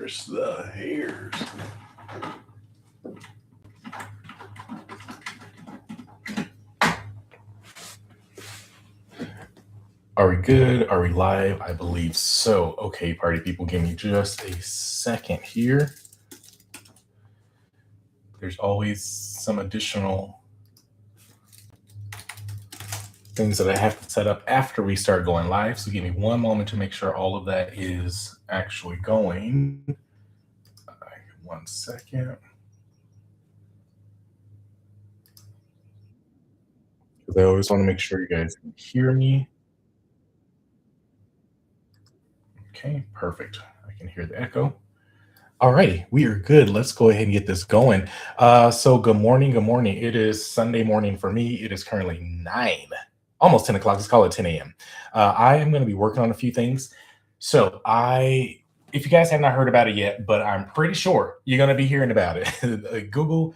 There's the hairs. Are we good? Are we live? I believe so. Okay, party people, give me just a second here. There's always some additional things that I have to set up after we start going live. So give me one moment to make sure all of that is actually going. 1 second. Because I always want to make sure you guys can hear me. Okay, perfect. I can hear the echo. All righty, we are good. Let's go ahead and get this going. So good morning, good morning. It is Sunday morning for me. It is currently 9, almost 10 o'clock. Let's call it 10 a.m. I am going to be working on a few things. So if you guys have not heard about it yet, but I'm pretty sure you're going to be hearing about it. Google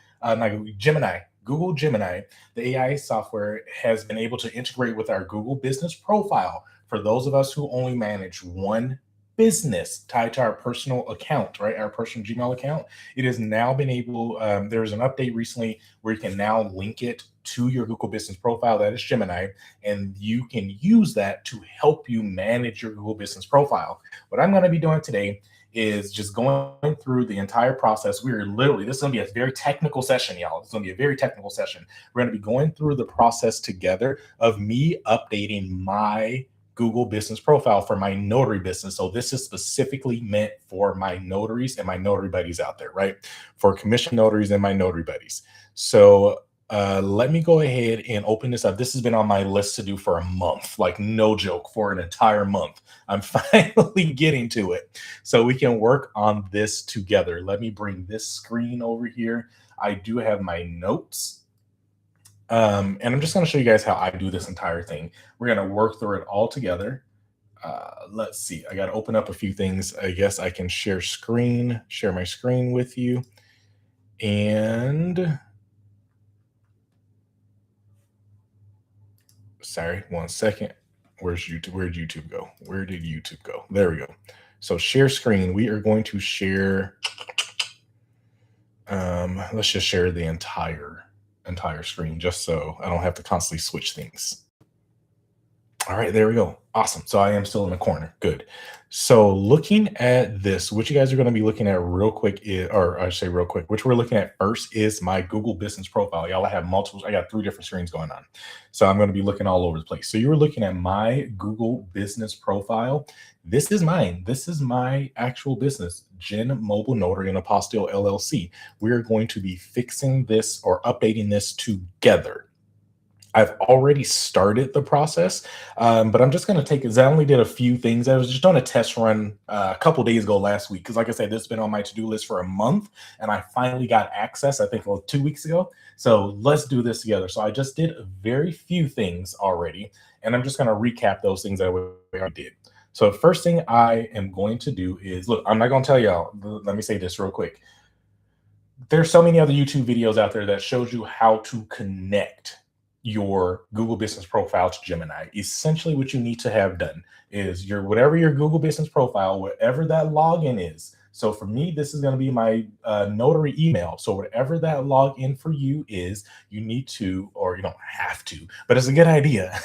Gemini, the AI software has been able to integrate with our Google business profile for those of us who only manage one business tied to our personal account, right? Our personal Gmail account. It has now been able, there's an update recently where you can now link it to your Google business profile. That is Gemini. And you can use that to help you manage your Google business profile. What I'm going to be doing today is just going through the entire process. This is going to be a very technical session, y'all. It's going to be a very technical session. We're going to be going through the process together of me updating my Google business profile for my notary business. So this is specifically meant for my notaries and my notary buddies out there, right? For commission notaries and my notary buddies. So let me go ahead and open this up. This has been on my list to do for a month, like no joke, for an entire month. I'm finally getting to it. So we can work on this together. Let me bring this screen over here. I do have my notes. And I'm just going to show you guys how I do this entire thing. We're going to work through it all together. Let's see. I got to open up a few things. I guess I can share my screen with you. And sorry, 1 second. Where'd YouTube go? Where did YouTube go? There we go. So share screen. We are going to share. Let's just share the entire screen just so I don't have to constantly switch things. All right, there we go. Awesome. So I am still in the corner. Good. So looking at this, what you guys are going to be looking at real quick which we're looking at first is my Google business profile. Y'all, I got 3 different screens going on. So I'm going to be looking all over the place. So you were looking at my Google business profile. This is mine. This is my actual business, Gen Mobile Notary and Apostille LLC. We are going to be fixing this or updating this together. I've already started the process, but I'm just going to take it. I only did a few things. I was just doing a test run a couple days ago last week because, like I said, this has been on my to-do list for a month, and I finally got access, I think, 2 weeks ago. So let's do this together. So I just did very few things already, and I'm just going to recap those things that I did. So the first thing I am going to do is, look, I'm not going to tell y'all. Let me say this real quick. There's so many other YouTube videos out there that shows you how to connect your Google business profile to Gemini. Essentially what you need to have done is whatever your Google business profile, whatever that login is. So for me, this is going to be my notary email. So whatever that login for you is, you need to, or you don't have to, but it's a good idea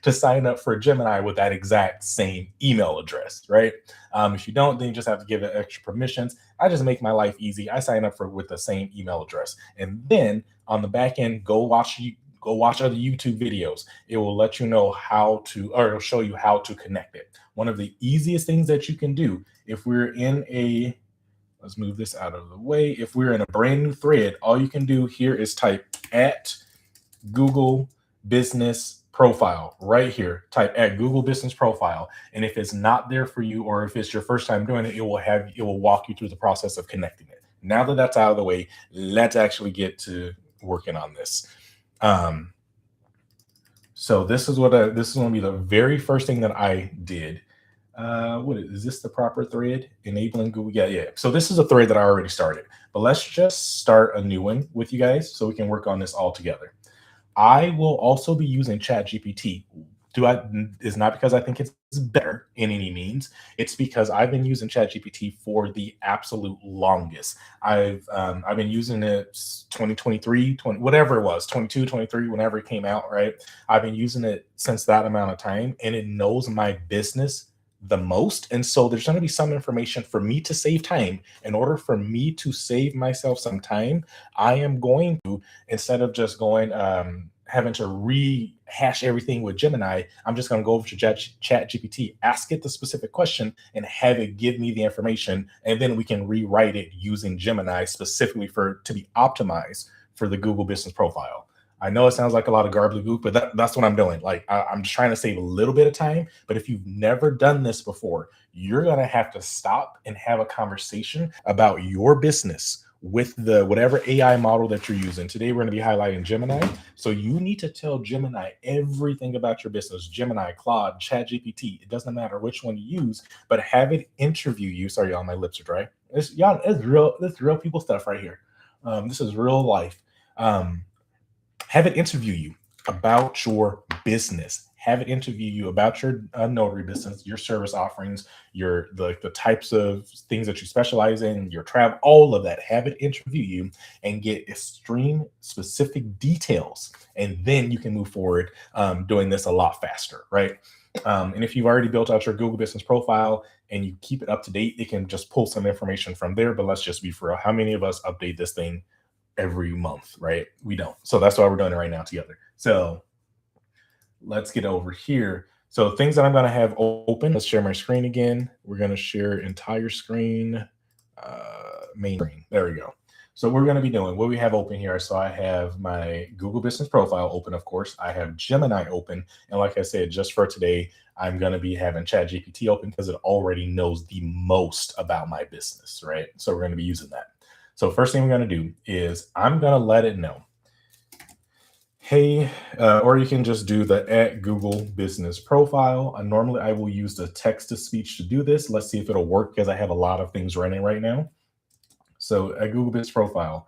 to sign up for Gemini with that exact same email address, right? If you don't, then you just have to give it extra permissions. I just make my life easy. I sign up with the same email address. And then on the back end, go watch other YouTube videos. It will let you know it'll show you how to connect it. One of the easiest things that you can do if we're let's move this out of the way. If we're in a brand new thread, all you can do here is type at Google business profile right here. Type at Google business profile. And if it's not there for you, or if it's your first time doing it, it will walk you through the process of connecting it. Now that that's out of the way, let's actually get to working on this. So this is going to be the very first thing that I did. Is this the proper thread? Enabling Google? Yeah. So this is a thread that I already started, but let's just start a new one with you guys so we can work on this all together. I will also be using ChatGPT. Is not because I think it's better in any means. It's because I've been using ChatGPT for the absolute longest. I've been using it 2023, 20, whatever it was, 22, 23, whenever it came out, right? I've been using it since that amount of time, and it knows my business the most. And so there's going to be some information for me to save time. In order for me to save myself some time, I am going to, instead of just going having to rehash everything with Gemini, I'm just going to go over to Chat GPT, ask it the specific question, and have it give me the information, and then we can rewrite it using Gemini specifically for to be optimized for the Google Business Profile. I know it sounds like a lot of gobbledygook, but that's what I'm doing. Like I'm just trying to save a little bit of time. But if you've never done this before, you're gonna have to stop and have a conversation about your business with the whatever AI model that you're using. Today we're going to be highlighting Gemini. So you need to tell Gemini everything about your business. Gemini, Claude, ChatGPT. It doesn't matter which one you use, but have it interview you. Sorry, y'all, my lips are dry. It's real. This real people stuff right here. This is real life. Have it interview you about your business. Have it interview you about your notary business, your service offerings, the types of things that you specialize in, your travel, all of that. Have it interview you and get extreme specific details, and then you can move forward doing this a lot faster, right? And if you've already built out your Google Business Profile and you keep it up to date, it can just pull some information from there. But let's just be for real. How many of us update this thing every month, right? We don't. So that's why we're doing it right now together. So let's get over here. So things that I'm going to have open. Let's share my screen again. We're going to share entire screen, main screen. There we go. So we're going to be doing what we have open here. So I have my Google Business Profile open, of course. I have Gemini open. And like I said, just for today, I'm going to be having ChatGPT open because it already knows the most about my business, right? So we're going to be using that. So first thing we're going to do is I'm going to let it know, hey, or you can just do the @Google Business Profile. Normally I will use the text to speech to do this. Let's see if it'll work because I have a lot of things running right now. So @Google Business Profile,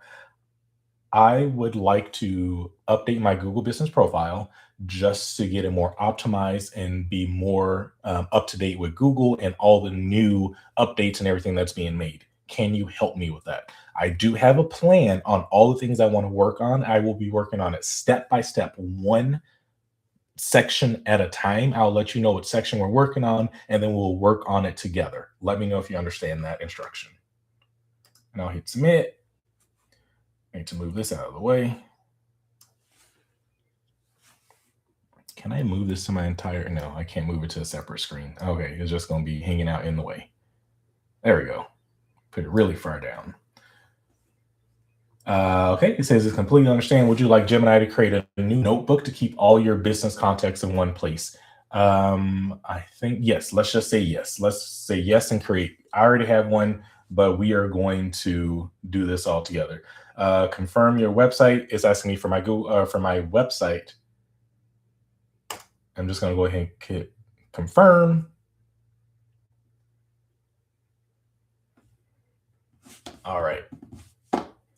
I would like to update my Google Business Profile just to get it more optimized and be more up to date with Google and all the new updates and everything that's being made. Can you help me with that? I do have a plan on all the things I want to work on. I will be working on it step by step, one section at a time. I'll let you know what section we're working on, and then we'll work on it together. Let me know if you understand that instruction. And I'll hit submit. I need to move this out of the way. Can I move this to my entire? No, I can't move it to a separate screen. Okay, it's just going to be hanging out in the way. There we go. Put it really far down. Okay, it says it's completely understand. Would you like Gemini to create a new notebook to keep all your business contacts in one place? I think yes. Let's just say yes. Let's say yes and create. I already have one, but we are going to do this all together. Confirm your website. It's asking me for my Google for my website. I'm just going to go ahead and hit confirm. All right.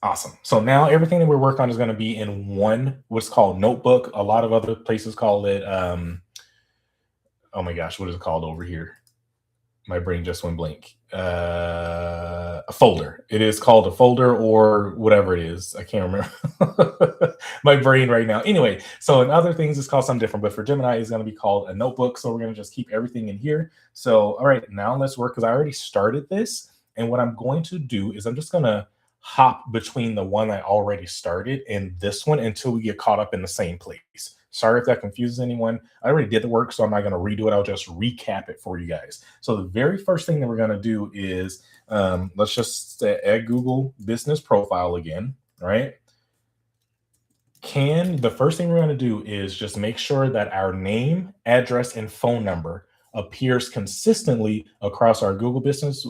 Awesome. So now everything that we're working on is going to be in one, what's called notebook. A lot of other places call it, oh my gosh, what is it called over here? My brain just went blank. A folder. It is called a folder or whatever it is. I can't remember my brain right now. Anyway, so in other things, it's called something different, but for Gemini, it's going to be called a notebook. So we're going to just keep everything in here. So, all right, now let's work because I already started this. And what I'm going to do is I'm just going to hop between the one I already started and this one until we get caught up in the same place. Sorry if that confuses anyone. I already did the work, so I'm not going to redo it. I'll just recap it for you guys. So the very first thing that we're going to do is let's just add Google Business Profile again, right? The first thing we're going to do is just make sure that our name, address, and phone number appears consistently across our Google Business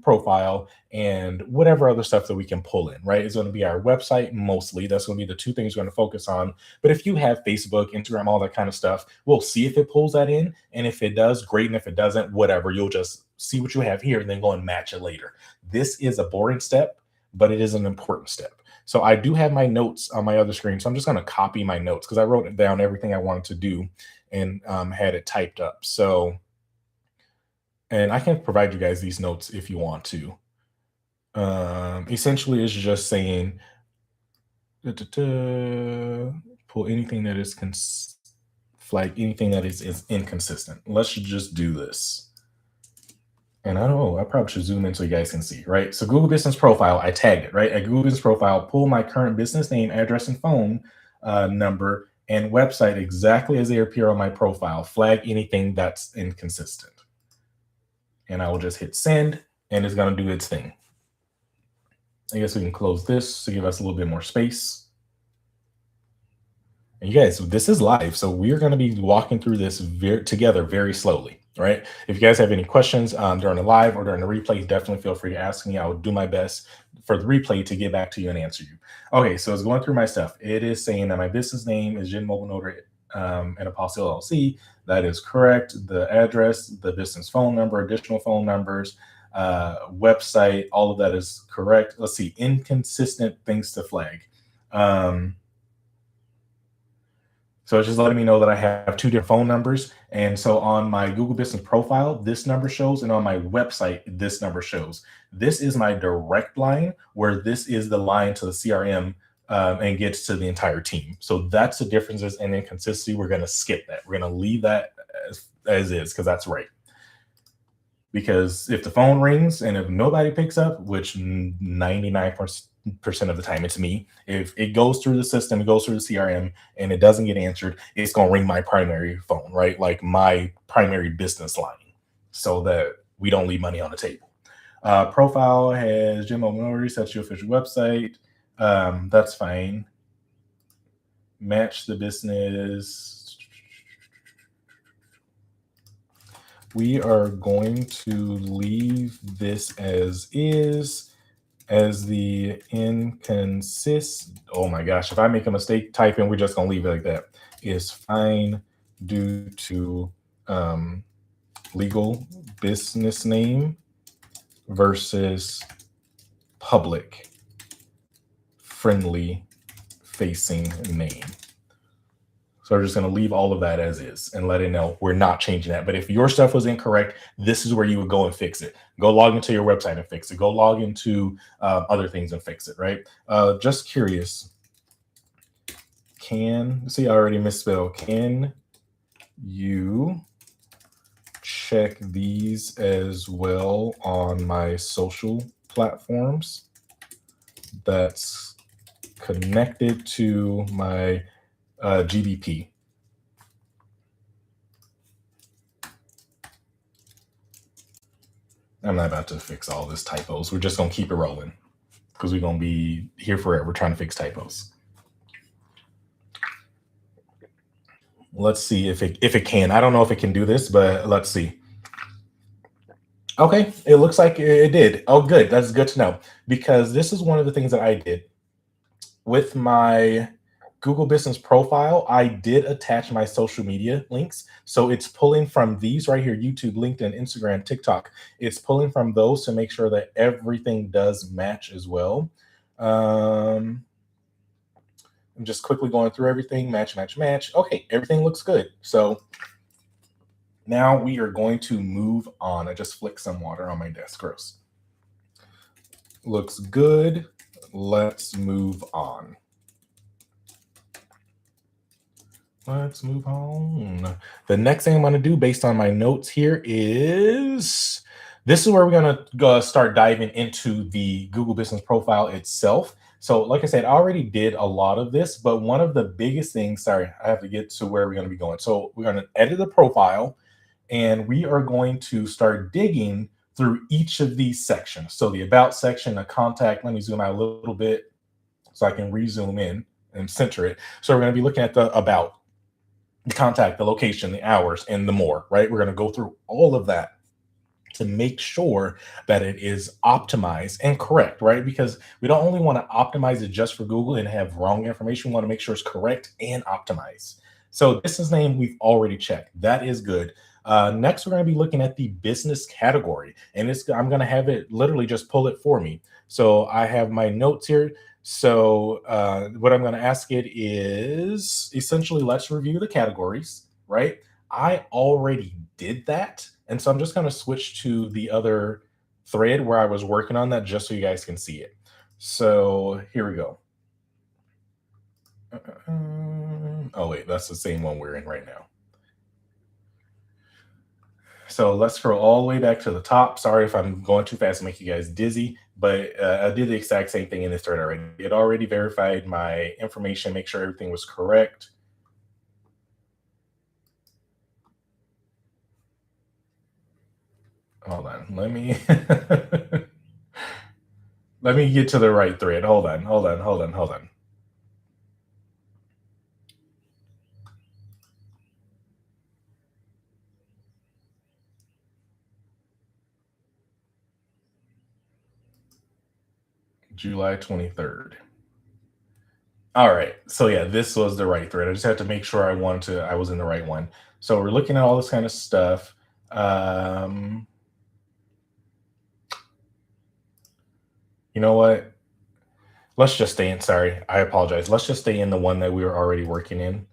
Profile and whatever other stuff that we can pull in, right? It's going to be our website mostly. That's going to be the two things we're going to focus on. But if you have Facebook, Instagram, all that kind of stuff, we'll see if it pulls that in. And if it does, great. And if it doesn't, whatever, you'll just see what you have here and then go and match it later. This is a boring step, but it is an important step. So I do have my notes on my other screen. So I'm just going to copy my notes because I wrote it down everything I wanted to do and had it typed up. So, and I can provide you guys these notes if you want to. Essentially, it's just saying pull anything that is flag anything that is inconsistent. Let's just do this. And I don't know, I probably should zoom in so you guys can see, right? So Google Business Profile, I tagged it, right? At Google Business Profile, pull my current business name, address, and phone number and website exactly as they appear on my profile. Flag anything that's inconsistent. And I will just hit send, and it's going to do its thing. I guess we can close this to give us a little bit more space. And you guys, this is live, so we're going to be walking through this together very slowly, right? If you guys have any questions during the live or during the replay, definitely feel free to ask me. I will do my best for the replay to get back to you and answer you. Okay, so it's going through my stuff. It is saying that my business name is Gen Mobile Notary and Apostle LLC. That is correct. The address, the business phone number, additional phone numbers, website, all of that is correct. Let's see, inconsistent things to flag. So it's just letting me know that I have 2 different phone numbers. And so on my Google Business Profile, this number shows, and on my website, this number shows. This is my direct line, where this is the line to the CRM and gets to the entire team. So that's the differences and inconsistency. We're going to skip that. We're going to leave that as is, because that's right. Because if the phone rings and if nobody picks up, which 99% of the time it's me, if it goes through the system, it goes through the CRM and it doesn't get answered, it's going to ring my primary phone, right? Like my primary business line, so that we don't leave money on the table. Profile has Jim O'Malley, that's your official website. That's fine. Match the business. We are going to leave this as is, as the inconsistent. Oh my gosh, if I make a mistake typing, we're just going to leave it like that. Is fine due to legal business name versus public friendly facing name. So we're just going to leave all of that as is and let it know we're not changing that. But if your stuff was incorrect, this is where you would go and fix it. Go log into your website and fix it. Go log into other things and fix it, right? Just curious. See, I already misspelled. Can you check these as well on my social platforms that's connected to my GBP? I'm not about to fix all this typos. We're just going to keep it rolling because we're going to be here forever trying to fix typos. Let's see if it can. I don't know if it can do this, but let's see. Okay, it looks like it did. Oh, good. That's good to know, because this is one of the things that I did with my Google Business Profile. I did attach my social media links. So it's pulling from these right here: YouTube, LinkedIn, Instagram, TikTok. It's pulling from those to make sure that everything does match as well. I'm just quickly going through everything. Match, match, match. Okay, everything looks good. So now we are going to move on. I just flicked some water on my desk. Gross. Looks good. Let's move on. Let's move on. The next thing I'm going to do based on my notes here is, this is where we're going to start diving into the Google Business Profile itself. So like I said, I already did a lot of this, but one of the biggest things, sorry, I have to get to where we're going to be going. So we're going to edit the profile, and we are going to start digging through each of these sections. So the about section, the contact, let me zoom out a little bit so I can re-zoom in and center it. So we're going to be looking at the about, the contact, the location, the hours, and the more, right? We're going to go through all of that to make sure that it is optimized and correct, right? Because we don't only want to optimize it just for Google and have wrong information. We want to make sure it's correct and optimized. So business name, we've already checked. That is good. Next, we're going to be looking at the business category, and I'm going to have it literally just pull it for me. So I have my notes here. So what I'm going to ask it is essentially, let's review the categories, right? I already did that. And so I'm just going to switch to the other thread where I was working on that just so you guys can see it. So here we go. Oh, wait, that's the same one we're in right now. So let's scroll all the way back to the top. Sorry if I'm going too fast to make you guys dizzy, but I did the exact same thing in this thread already. It already verified my information, make sure everything was correct. Hold on, let me let me get to the right thread. Hold on. July 23rd. All right. So yeah, this was the right thread. I just had to make sure I was in the right one. So we're looking at all this kind of stuff. You know what? Let's just stay in. Sorry, I apologize. Let's just stay in the one that we were already working in,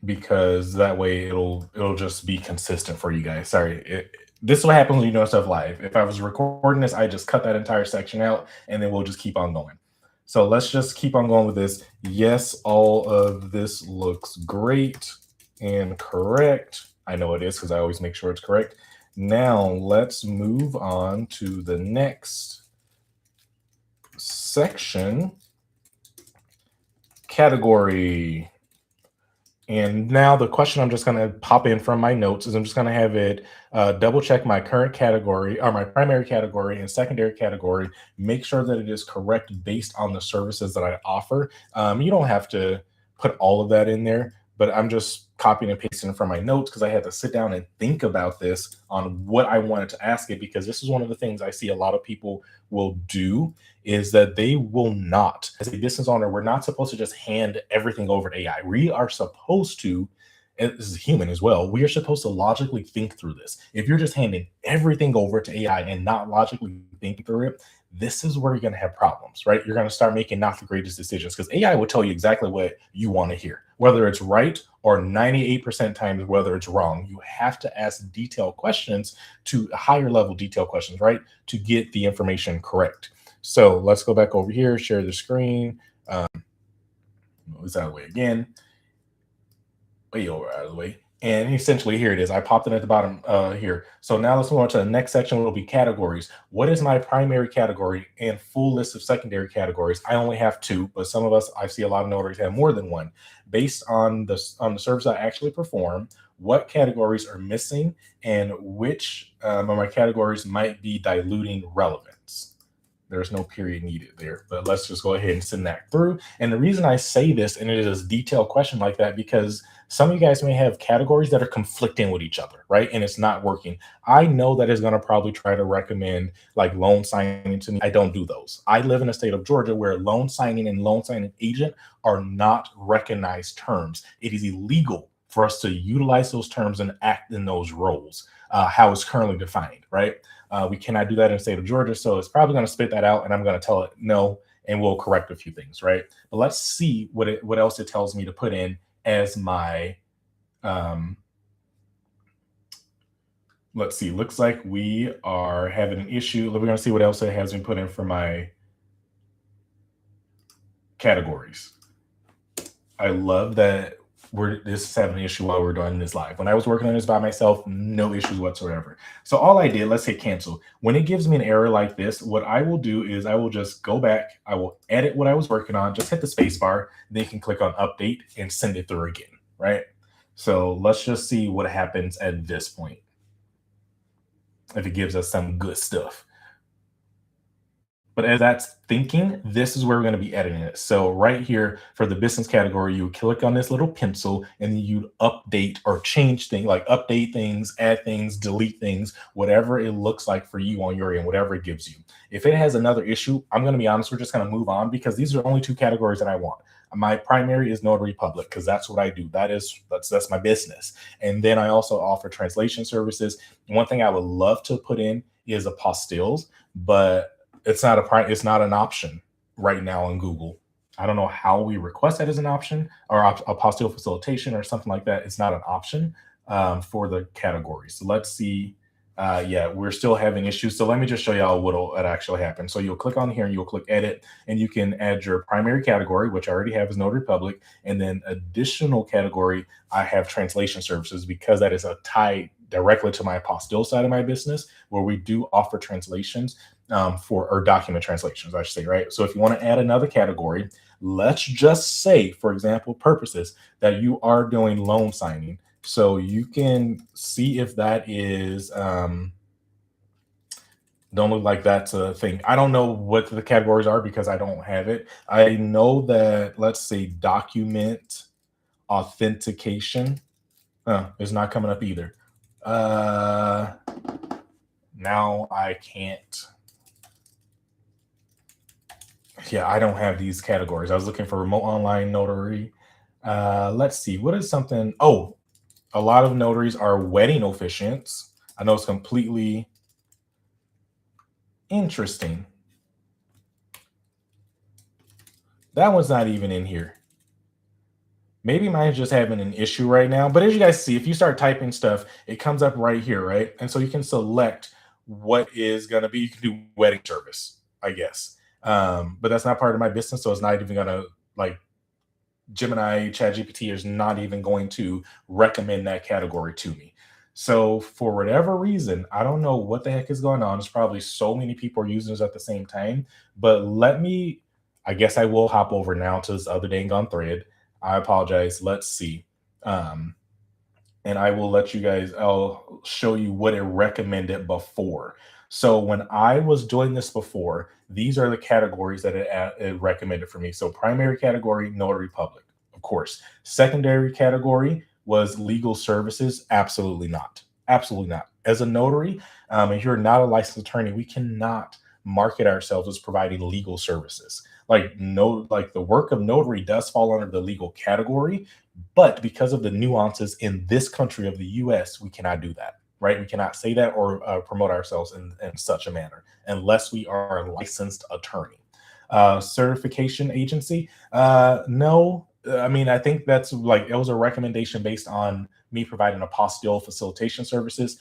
because that way it'll just be consistent for you guys. Sorry. This is what happens when you know stuff live. If I was recording this, I just cut that entire section out and then we'll just keep on going. So let's just keep on going with this. Yes, all of this looks great and correct. I know it is because I always make sure it's correct. Now let's move on to the next section, category. And now the question I'm just going to pop in from my notes is I'm just going to have it double check my current category or my primary category and secondary category, make sure that it is correct based on the services that I offer. You don't have to put all of that in there, but I'm just copying and pasting from my notes because I had to sit down and think about this on what I wanted to ask it, because this is one of the things I see a lot of people will do is that they will not, as a business owner, we're not supposed to just hand everything over to AI. We are supposed to, and this is human as well, we are supposed to logically think through this. If you're just handing everything over to AI and not logically thinking through it, this is where you're going to have problems, right? You're going to start making not the greatest decisions because AI will tell you exactly what you want to hear, whether it's right or 98% times whether it's wrong. You have to ask detailed questions, to higher level detailed questions, right, to get the information correct. So let's go back over here, share the screen. Move this out of the way again. Way over out of the way. And essentially here it is. I popped it at the bottom here. So now let's move on to the next section, will be categories. What is my primary category and full list of secondary categories? I only have two, but some of us, I see a lot of notaries have more than one. Based on the service I actually perform, what categories are missing and which of my categories might be diluting relevance. There's no period needed there, but let's just go ahead and send that through. And the reason I say this, and it is a detailed question like that, because some of you guys may have categories that are conflicting with each other, right? And it's not working. I know that it's going to probably try to recommend like loan signing to me. I don't do those. I live in a state of Georgia where loan signing and loan signing agent are not recognized terms. It is illegal for us to utilize those terms and act in those roles, how it's currently defined, right? We cannot do that in the state of Georgia. So it's probably going to spit that out and I'm going to tell it no, and we'll correct a few things, right? But let's see what else it tells me to put in as my, let's see, looks like we are having an issue. We're going to see what else it has been put in for my categories. I love that this is having an issue while we're doing this live. When I was working on this by myself, no issues whatsoever. So all I did, let's hit cancel. When it gives me an error like this, what I will do is I will just go back. I will edit what I was working on, just hit the space bar. Then you can click on update and send it through again, right? So let's just see what happens at this point. If it gives us some good stuff. But as that's thinking, this is where we're going to be editing it. So right here for the business category, you click on this little pencil and then you update or change things, like update things, add things, delete things, whatever it looks like for you on your end, whatever it gives you. If it has another issue, I'm going to be honest, we're just going to move on because these are only two categories that I want. My primary is Notary Public because that's what I do. That's my business. And then I also offer translation services. One thing I would love to put in is apostilles, but it's not an option right now on Google. I don't know how we request that as an option or apostille facilitation or something like that. It's not an option for the categories. So let's see. Yeah, we're still having issues. So let me just show y'all what'll actually happen. So you'll click on here and you'll click edit, and you can add your primary category, which I already have is Notary Public, and then additional category, I have translation services because that is a tie directly to my apostille side of my business where we do offer translations or document translations, I should say, right? So if you want to add another category, let's just say, for example, purposes, that you are doing loan signing. So you can see if that is, don't look like that's a thing. I don't know what the categories are because I don't have it. I know that, let's say, document authentication is not coming up either. Now I can't. Yeah, I don't have these categories. I was looking for remote online notary. Let's see. What is something? Oh, a lot of notaries are wedding officiants. I know it's completely interesting. That one's not even in here. Maybe mine's just having an issue right now. But as you guys see, if you start typing stuff, it comes up right here, right? And so you can select what is going to be. You can do wedding service, I guess. But that's not part of my business. So it's not even going to, like, Gemini, ChatGPT is not even going to recommend that category to me. So for whatever reason, I don't know what the heck is going on. There's probably so many people are using this at the same time. But I guess I will hop over now to this other dang on thread. I apologize. Let's see. And I will let you guys, I'll show you what it recommended before. So when I was doing this before, these are the categories that it recommended for me. So primary category, Notary Public, of course. Secondary category was legal services. Absolutely not. Absolutely not. As a notary, if you're not a licensed attorney, we cannot market ourselves as providing legal services. Like the work of notary does fall under the legal category, but because of the nuances in this country of the US, we cannot do that, right? We cannot say that or promote ourselves in such a manner unless we are a licensed attorney. Certification agency, no. I mean, I think that's it was a recommendation based on me providing apostille facilitation services.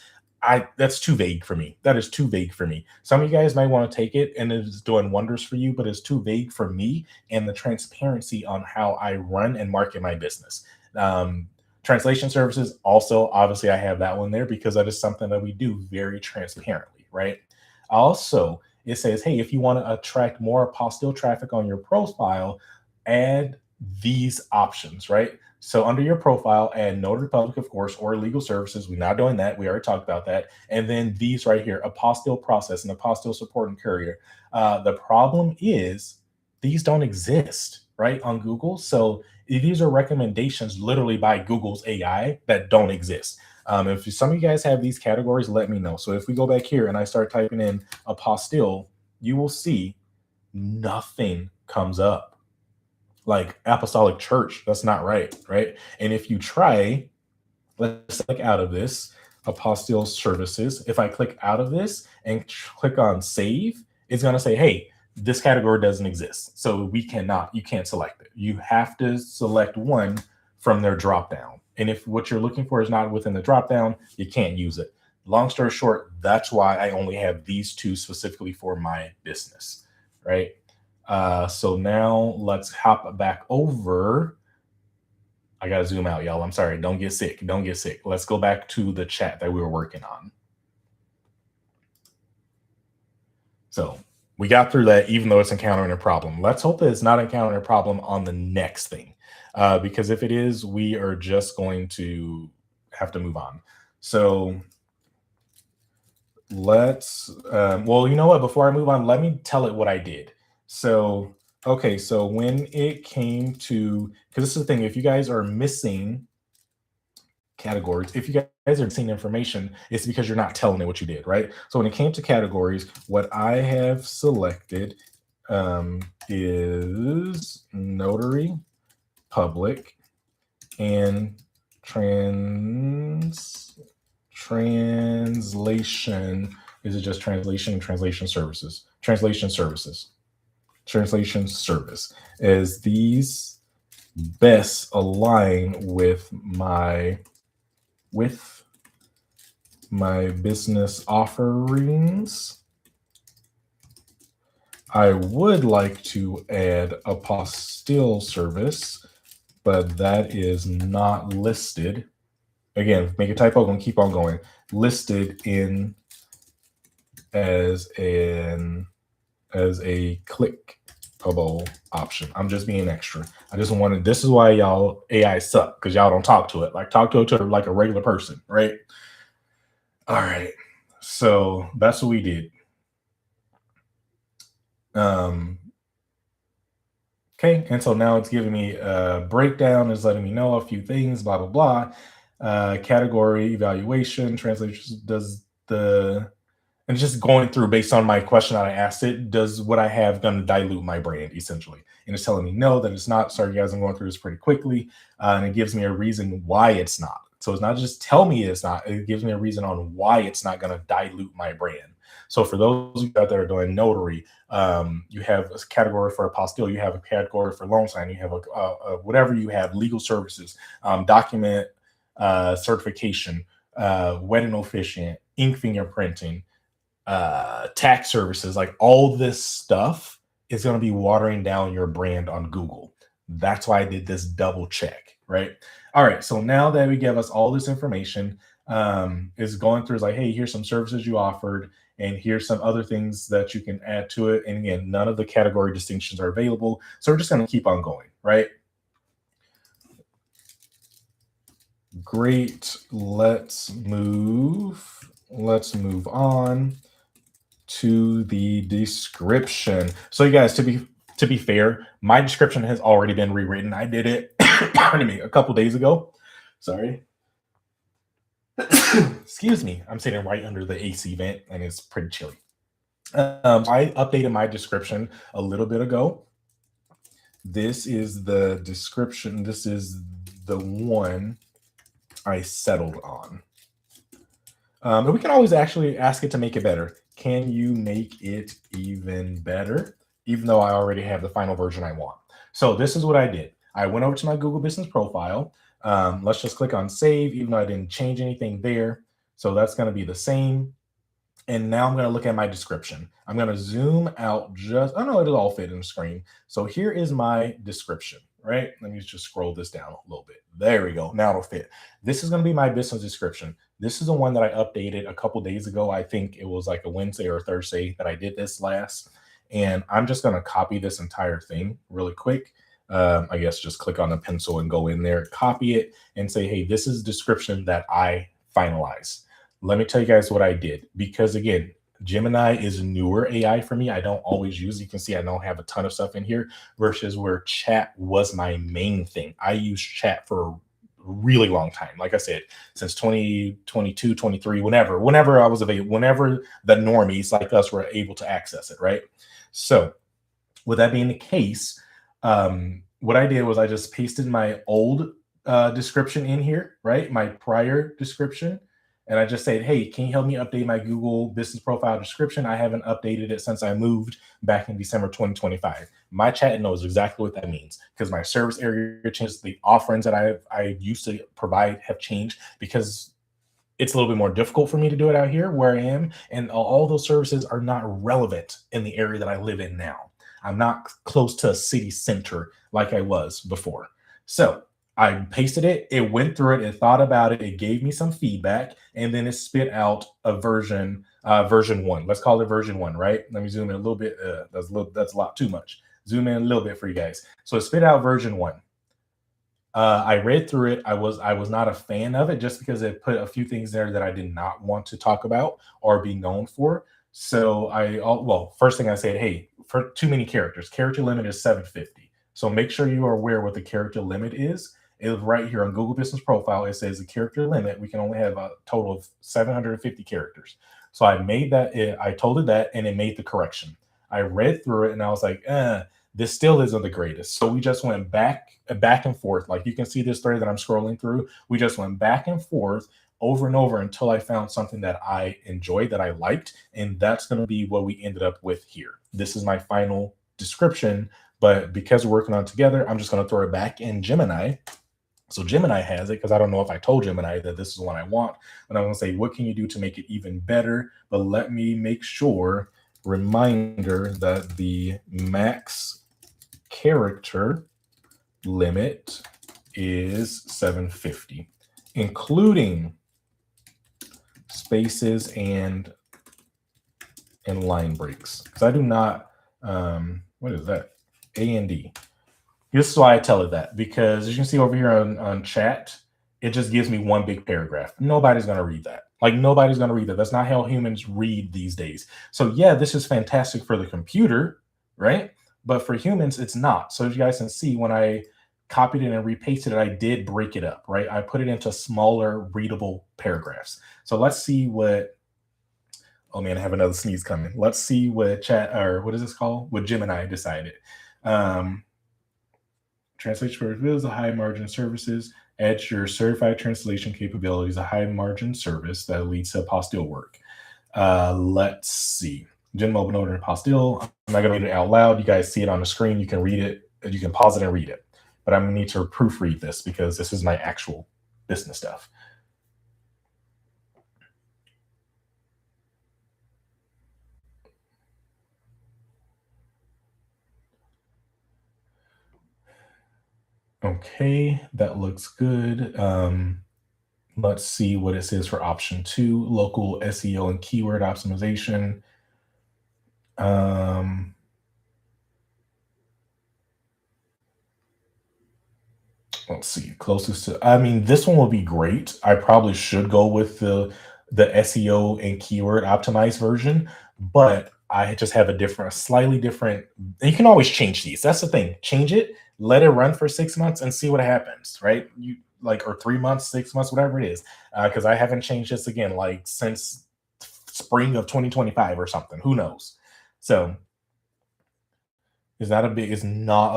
That's too vague for me. That is too vague for me. Some of you guys might want to take it and it's doing wonders for you, but it's too vague for me and the transparency on how I run and market my business. Translation services, also, obviously, I have that one there because that is something that we do very transparently, right? Also, it says, hey, if you want to attract more apostille traffic on your profile, add these options, right? So under your profile, add Notary Public, of course, or legal services. We're not doing that. We already talked about that. And then these right here, apostille process and apostille support and courier. The problem is these don't exist, right, on Google. So these are recommendations literally by Google's AI that don't exist. If some of you guys have these categories, let me know. So if we go back here and I start typing in apostille, you will see nothing comes up. Like apostolic church, that's not right? And if you try, let's click out of this, apostille services. If I click out of this and click on save, it's going to say, hey, this category doesn't exist. So you can't select it. You have to select one from their dropdown. And if what you're looking for is not within the dropdown, you can't use it. Long story short, that's why I only have these two specifically for my business, right? So now let's hop back over. I got to zoom out, y'all. I'm sorry. Don't get sick. Don't get sick. Let's go back to the chat that we were working on. So we got through that, even though it's encountering a problem. Let's hope that it's not encountering a problem on the next thing. Because if it is, we are just going to have to move on. So let's, well, you know what? Before I move on, let me tell it what I did. So, okay, so when it came to, because this is the thing, if you guys are missing categories, if you guys are missing information, it's because you're not telling it what you did, right? So when it came to categories, what I have selected is notary public and translation. Is it just translation? Translation services. Translation services. Translation service. As these best align with my business offerings, I would like to add apostille service, but that is not listed. Again, make a typo, I'm gonna keep on going. Listed in as a clickable option. I'm just being extra. I just wanted, this is why y'all AI suck, because y'all don't talk to it. Like talk to it like a regular person, right? All right. So that's what we did. Okay, and so now it's giving me a breakdown, is letting me know a few things, blah, blah, blah. Category, evaluation, translation, and just going through based on my question that I asked it, does what I have going to dilute my brand, essentially? And it's telling me no, that it's not. Sorry, guys, I'm going through this pretty quickly. And it gives me a reason why it's not. So it's not just tell me it's not, it gives me a reason on why it's not going to dilute my brand. So for those of you out there are doing Notary, you have a category for apostille, you have a category for loan sign, you have a whatever you have, legal services, document certification, wedding officiant, ink fingerprinting, tax services, like all this stuff is going to be watering down your brand on Google. That's why I did this double check, right? All right, so now that we give us all this information, is going through, is like, hey, here's some services you offered, and here's some other things that you can add to it. And again, none of the category distinctions are available. So we're just going to keep on going, right? Great. Let's move on to the description. So you guys, to be fair, my description has already been rewritten. I did it, pardon me, a couple days ago. Sorry. Excuse me. I'm sitting right under the AC vent and it's pretty chilly. I updated my description a little bit ago. This is the description. This is the one I settled on. And we can always actually ask it to make it better. Can you make it even better? Even though I already have the final version I want. So this is what I did. I went over to my Google Business profile. Let's just click on save, even though I didn't change anything there. So that's going to be the same. And now I'm going to look at my description. I'm going to zoom out just, no, it'll all fit in the screen. So here is my description, right? Let me just scroll this down a little bit. There we go. Now it'll fit. This is going to be my business description. This is the one that I updated a couple days ago. I think it was like a Wednesday or a Thursday that I did this last. And I'm just going to copy this entire thing really quick. I guess just click on the pencil and go in there, copy it, and say, hey, this is the description that I finalized. Let me tell you guys what I did, because again, Gemini is newer AI for me. I don't always use it. You can see I don't have a ton of stuff in here versus where chat was my main thing. I used chat for a really long time. Like I said, since 2022, 23, whenever I was available, whenever the normies like us were able to access it, right? So with that being the case, what I did was I just pasted my old description in here, right? My prior description. And I just said, hey, can you help me update my Google business profile description? I haven't updated it since I moved back in December 2025. My chat knows exactly what that means, because my service area changed. The offerings that I used to provide have changed because it's a little bit more difficult for me to do it out here where I am. And all those services are not relevant in the area that I live in now. I'm not close to a city center like I was before. So I pasted it, it went through it, it thought about it, it gave me some feedback, and then it spit out a version 1. Let's call it version 1, right? Let me zoom in a little bit. That's a lot too much. Zoom in a little bit for you guys. So it spit out version 1. I read through it. I was not a fan of it just because it put a few things there that I did not want to talk about or be known for. So first thing I said, hey, for too many characters, character limit is 750. So make sure you are aware what the character limit is. It is right here on Google Business Profile. It says the character limit, we can only have a total of 750 characters. So I made that, I told it that, and it made the correction. I read through it and I was like, this still isn't the greatest. So we just went back and forth. Like you can see this thread that I'm scrolling through. We just went back and forth over and over until I found something that I enjoyed, that I liked. And that's going to be what we ended up with here. This is my final description, but because we're working on it together, I'm just going to throw it back in Gemini. So Gemini has it because I don't know if I told Gemini that this is what I want. And I'm going to say, what can you do to make it even better? But let me make sure, reminder that the max character limit is 750, including spaces and line breaks. Because I do not, what is that? A and D. This is why I tell it that, because as you can see over here on chat, it just gives me one big paragraph. Nobody's going to read that. Like nobody's going to read that. That's not how humans read these days. So yeah, this is fantastic for the computer, right? But for humans, it's not. So as you guys can see, when I copied it and repasted it, I did break it up, right? I put it into smaller readable paragraphs. So let's see what, oh man, I have another sneeze coming. Let's see what chat, or what is this called? What Gemini decided. Translation for reveals a high margin services. Add your certified translation capabilities, a high margin service that leads to apostille work. Let's see. Gen Mobile Notary Apostille. I'm not going to read it out loud. You guys see it on the screen. You can read it. You can pause it and read it. But I'm going to need to proofread this because this is my actual business stuff. Okay, that looks good. Let's see what it says for option 2, local SEO and keyword optimization. Let's see, closest to, I mean, this one will be great. I probably should go with the SEO and keyword optimized version, but I just have a slightly different, you can always change these. That's the thing. Change it, let it run for 6 months and see what happens, right? You like, or 3 months, 6 months, whatever it is. Because I haven't changed this again, like since spring of 2025 or something. Who knows? So it's not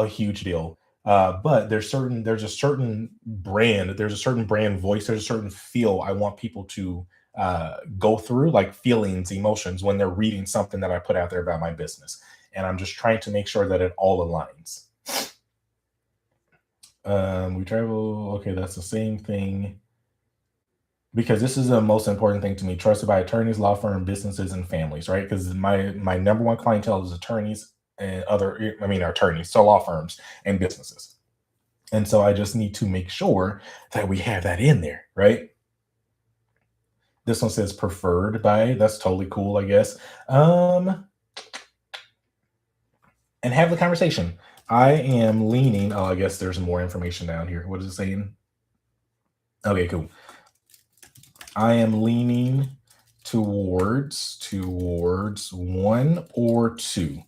a huge deal. But there's a certain brand voice, there's a certain feel I want people to go through, like feelings, emotions, when they're reading something that I put out there about my business. And I'm just trying to make sure that it all aligns. We travel, okay, that's the same thing. Because this is the most important thing to me, trusted by attorneys, law firm, businesses, and families, right? Because my number one clientele is attorneys and attorneys, so law firms and businesses. And so I just need to make sure that we have that in there, right? This one says preferred by, that's totally cool, I guess. And have the conversation. I am leaning, oh, I guess there's more information down here. What is it saying? Okay, cool. I am leaning towards 1 or 2.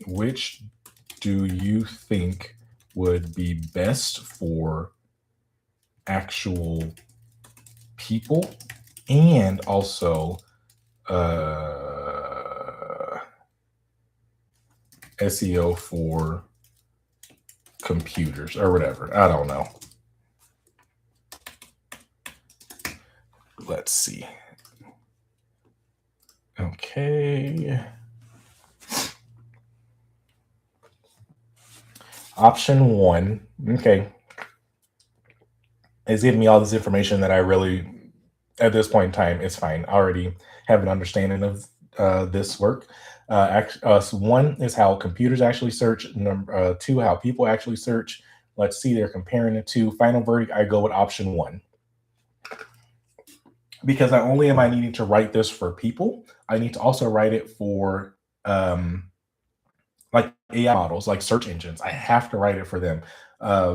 Which do you think would be best for actual people and also SEO for computers or whatever? I don't know. Let's see. Okay. Option 1, okay, is giving me all this information that I really, at this point in time, it's fine. I already have an understanding of this work. 1 is how computers actually search. 2, how people actually search. Let's see, they're comparing the 2. Final verdict, I go with option 1. Because not only am I needing to write this for people, I need to also write it for like AI models, like search engines. I have to write it for them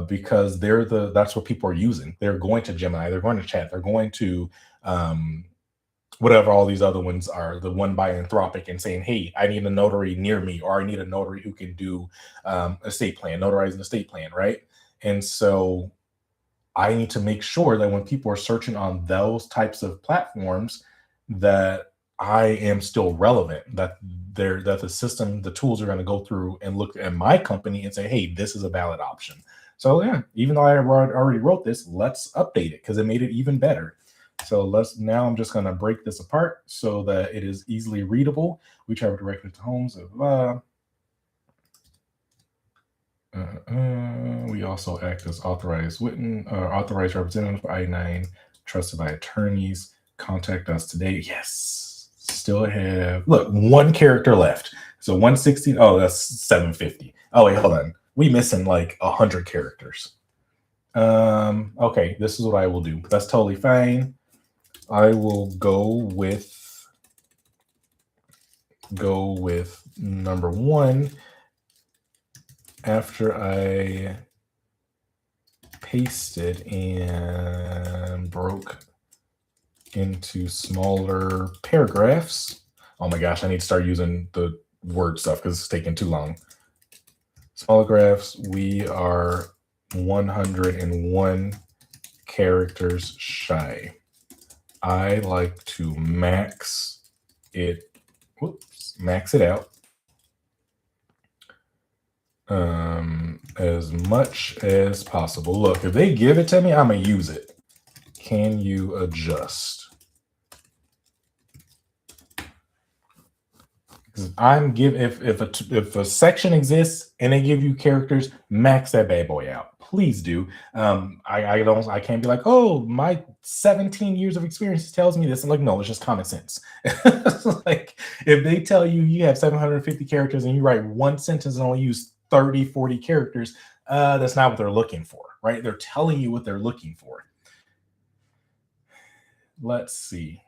because that's what people are using. They're going to Gemini, they're going to chat, they're going to whatever all these other ones are, the one by Anthropic, and saying, hey, I need a notary near me, or I need a notary who can do estate plan, notarize an estate plan, right? And so I need to make sure that when people are searching on those types of platforms, that I am still relevant, that the system, the tools are going to go through and look at my company and say, hey, this is a valid option. So yeah, even though already wrote this, let's update it because it made it even better. So now I'm just going to break this apart so that it is easily readable. We travel directly to homes. We also act as authorized witness, authorized representative for I-9, trusted by attorneys. Contact us today. Yes, still have, look, one character left. So 160. Oh, that's 750. Oh wait, hold on. We missing like 100 characters. Okay, this is what I will do. That's totally fine. I will go with number one after I pasted and broke into smaller paragraphs. Oh my gosh, I need to start using the word stuff because it's taking too long. Smaller graphs, we are 101 characters shy. I like to max it out as much as possible. Look, if they give it to me, I'm gonna use it. Can you adjust? If a section exists and they give you characters, max that bad boy out. Please do. I can't be like, oh, my 17 years of experience tells me this. I'm like, no, it's just common sense. Like if they tell you you have 750 characters and you write one sentence and only use 30, 40 characters, that's not what they're looking for, right? They're telling you what they're looking for. Let's see.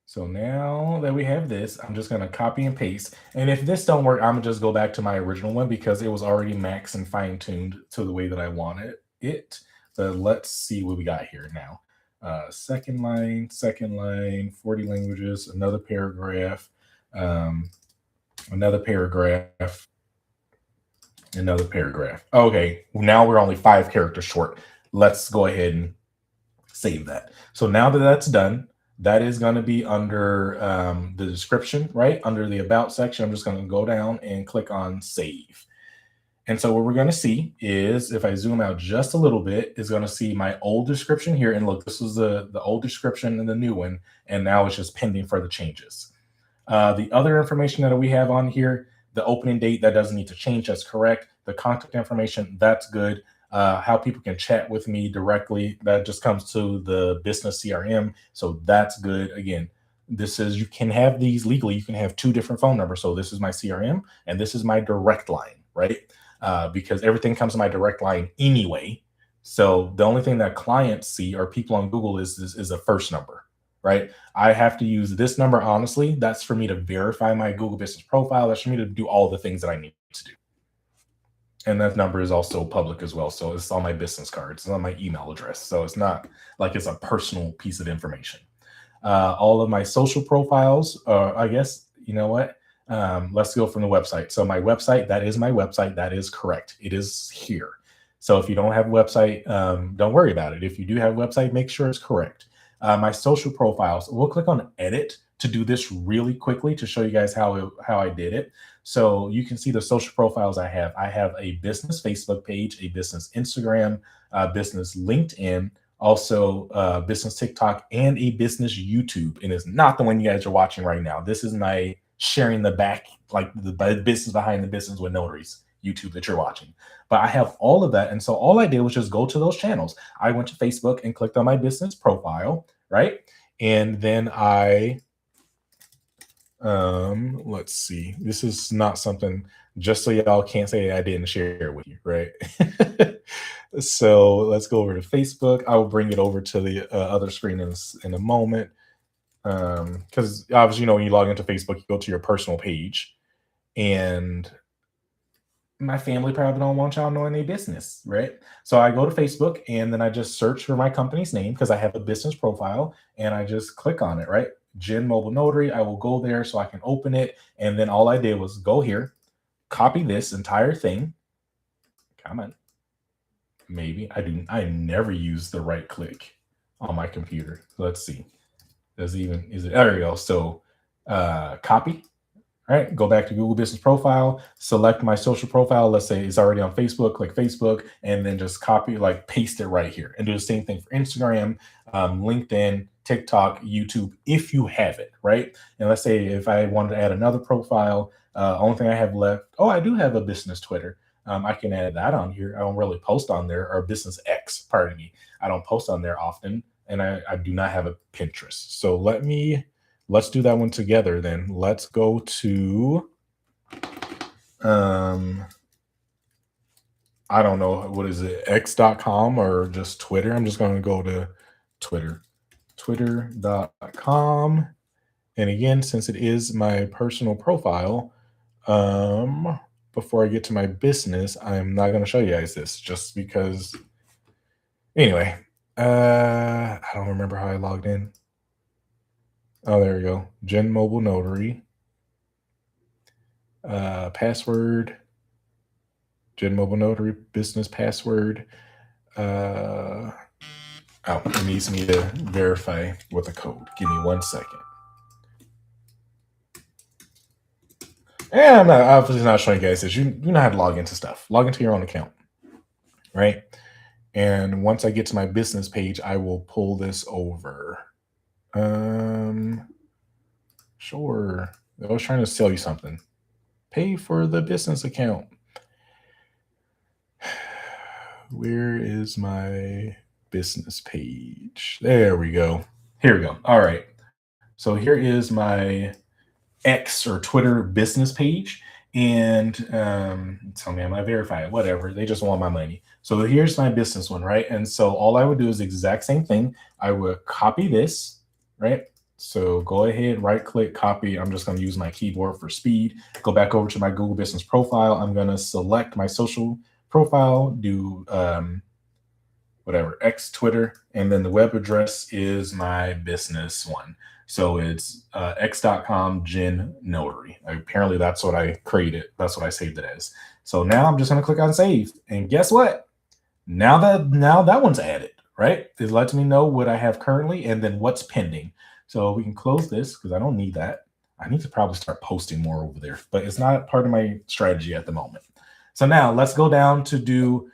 So now that we have this, I'm just going to copy and paste. And if this don't work, I'm going to just go back to my original one because it was already maxed and fine-tuned to the way that I wanted it. But let's see what we got here now. Second line, 40 languages, another paragraph, another paragraph, another paragraph. Okay, now we're only 5 characters short. Let's go ahead and save that. So now that that's done, that is going to be under the description, right? Under the about section, I'm just going to go down and click on save. And so what we're going to see is, if I zoom out just a little bit, is going to see my old description here. And look, this was the old description and the new one. And now it's just pending for the changes. The other information that we have on here, the opening date, that doesn't need to change. That's correct. The contact information, that's good. How people can chat with me directly, that just comes to the business CRM. So that's good. Again, this is, you can have these legally, you can have 2 different phone numbers. So this is my CRM and this is my direct line, right? Because everything comes to my direct line anyway. So the only thing that clients see or people on Google is a first number, right? I have to use this number, honestly. That's for me to verify my Google business profile. That's for me to do all the things that I need to do. And that number is also public as well. So it's on my business cards, it's on my email address. So it's not like it's a personal piece of information. All of my social profiles, I guess, you know what? Let's go from the website. So my website, that is my website. That is correct. It is here. So if you don't have a website, don't worry about it. If you do have a website, make sure it's correct. My social profiles, we'll click on edit to do this really quickly to show you guys how I did it. So you can see the social profiles I have. I have a business Facebook page, a business Instagram, business LinkedIn, also business TikTok, and a business YouTube. And it's not the one you guys are watching right now. This is my sharing the back, like the business behind the business with notaries YouTube that you're watching. But I have all of that. And so all I did was just go to those channels. I went to Facebook and clicked on my business profile, right? And then let's see, this is not something, just so y'all can't say I didn't share with you, right? So let's go over to Facebook. I will bring it over to the other screen in a moment. Because obviously, when you log into Facebook, you go to your personal page, and my family probably don't want y'all knowing their business, right? So I go to Facebook and then I just search for my company's name because I have a business profile, and I just click on it, right? Gen Mobile Notary. I will go there so I can open it. And then all I did was go here, copy this entire thing. Come on. Maybe I never use the right click on my computer. Let's see. Is it, there you go. So copy. All right, go back to Google Business Profile, select my social profile. Let's say it's already on Facebook, click Facebook, and then just copy, like paste it right here. And do the same thing for Instagram, LinkedIn, TikTok, YouTube, if you have it, right? And let's say if I wanted to add another profile, only thing I have left, oh, I do have a business Twitter. I can add that on here. I don't really post on there, or business X, pardon me. I don't post on there often, and I do not have a Pinterest. So let's do that one together then. Let's go to I don't know, what is it, x.com or just Twitter? I'm just going to go to Twitter, twitter.com. And again, since it is my personal profile, before I get to my business, I'm not going to show you guys this just because. Anyway, I don't remember how I logged in. Oh, there we go. Gen Mobile Notary. Password. Gen Mobile Notary business password. Oh, it needs me to verify with a code. Give me 1 second. And I'm not obviously not showing you guys this. You know how to log into stuff. Log into your own account, right? And once I get to my business page, I will pull this over. Sure. I was trying to sell you something. Pay for the business account. Where is my business page? There we go. Here we go. All right. So here is my X or Twitter business page. And tell me, am I verified? Whatever. They just want my money. So here's my business one, right? And so all I would do is the exact same thing. I would copy this, right? So go ahead, right click, copy. I'm just going to use my keyboard for speed. Go back over to my Google Business profile. I'm going to select my social profile, do whatever, X, Twitter, and then the web address is my business one. So it's x.com Gen Notary. Apparently that's what I created. That's what I saved it as. So now I'm just going to click on save. And guess what? Now that one's added, right? It lets me know what I have currently and then what's pending. So we can close this because I don't need that. I need to probably start posting more over there, but it's not part of my strategy at the moment. So now let's go down to do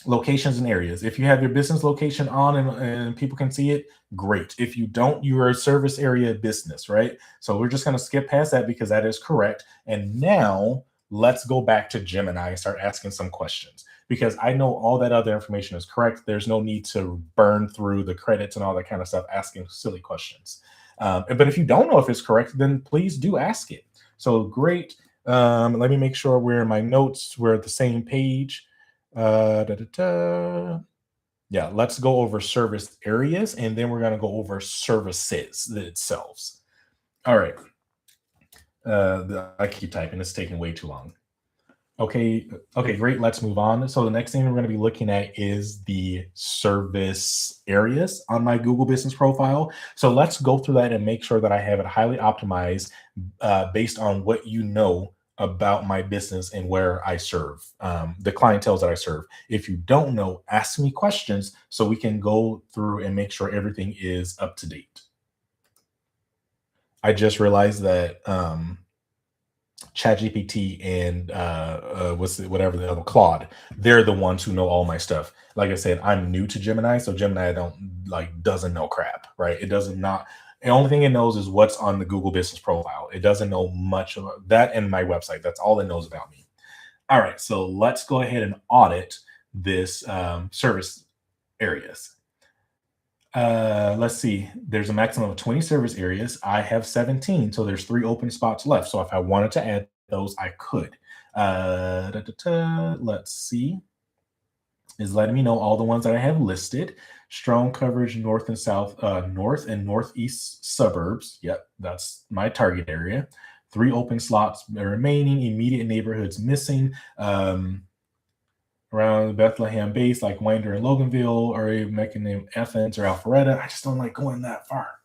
locations and areas. If you have your business location on and people can see it, great. If you don't, you are a service area business, right? So we're just going to skip past that because that is correct. And now let's go back to Gemini and start asking some questions because I know all that other information is correct. There's no need to burn through the credits and all that kind of stuff asking silly questions. But if you don't know if it's correct, then please do ask it. So great. Let me make sure we're in my notes. We're at the same page. Yeah, let's go over service areas and then we're going to go over services itself. All right. I keep typing. It's taking way too long. Okay, great. Let's move on. So the next thing we're going to be looking at is the service areas on my Google Business profile. So let's go through that and make sure that I have it highly optimized based on what you know about my business and where I serve, the clientele that I serve. If you don't know, ask me questions so we can go through and make sure everything is up to date. I just realized that ChatGPT and whatever the other Claude, they're the ones who know all my stuff. Like I said, I'm new to Gemini, so Gemini doesn't know crap, right? It doesn't not. The only thing it knows is what's on the Google Business profile. It doesn't know much about that and my website. That's all it knows about me. All right, so let's go ahead and audit this service areas. Let's see. There's a maximum of 20 service areas. I have 17, so there's 3 open spots left. So if I wanted to add those, I could. Let's see. Is letting me know all the ones that I have listed. Strong coverage north and south, north and northeast suburbs. Yep, that's my target area. 3 open slots remaining. Immediate neighborhoods missing. Around Bethlehem base, like Winder and Loganville, or a Meccan named Athens or Alpharetta. I just don't like going that far.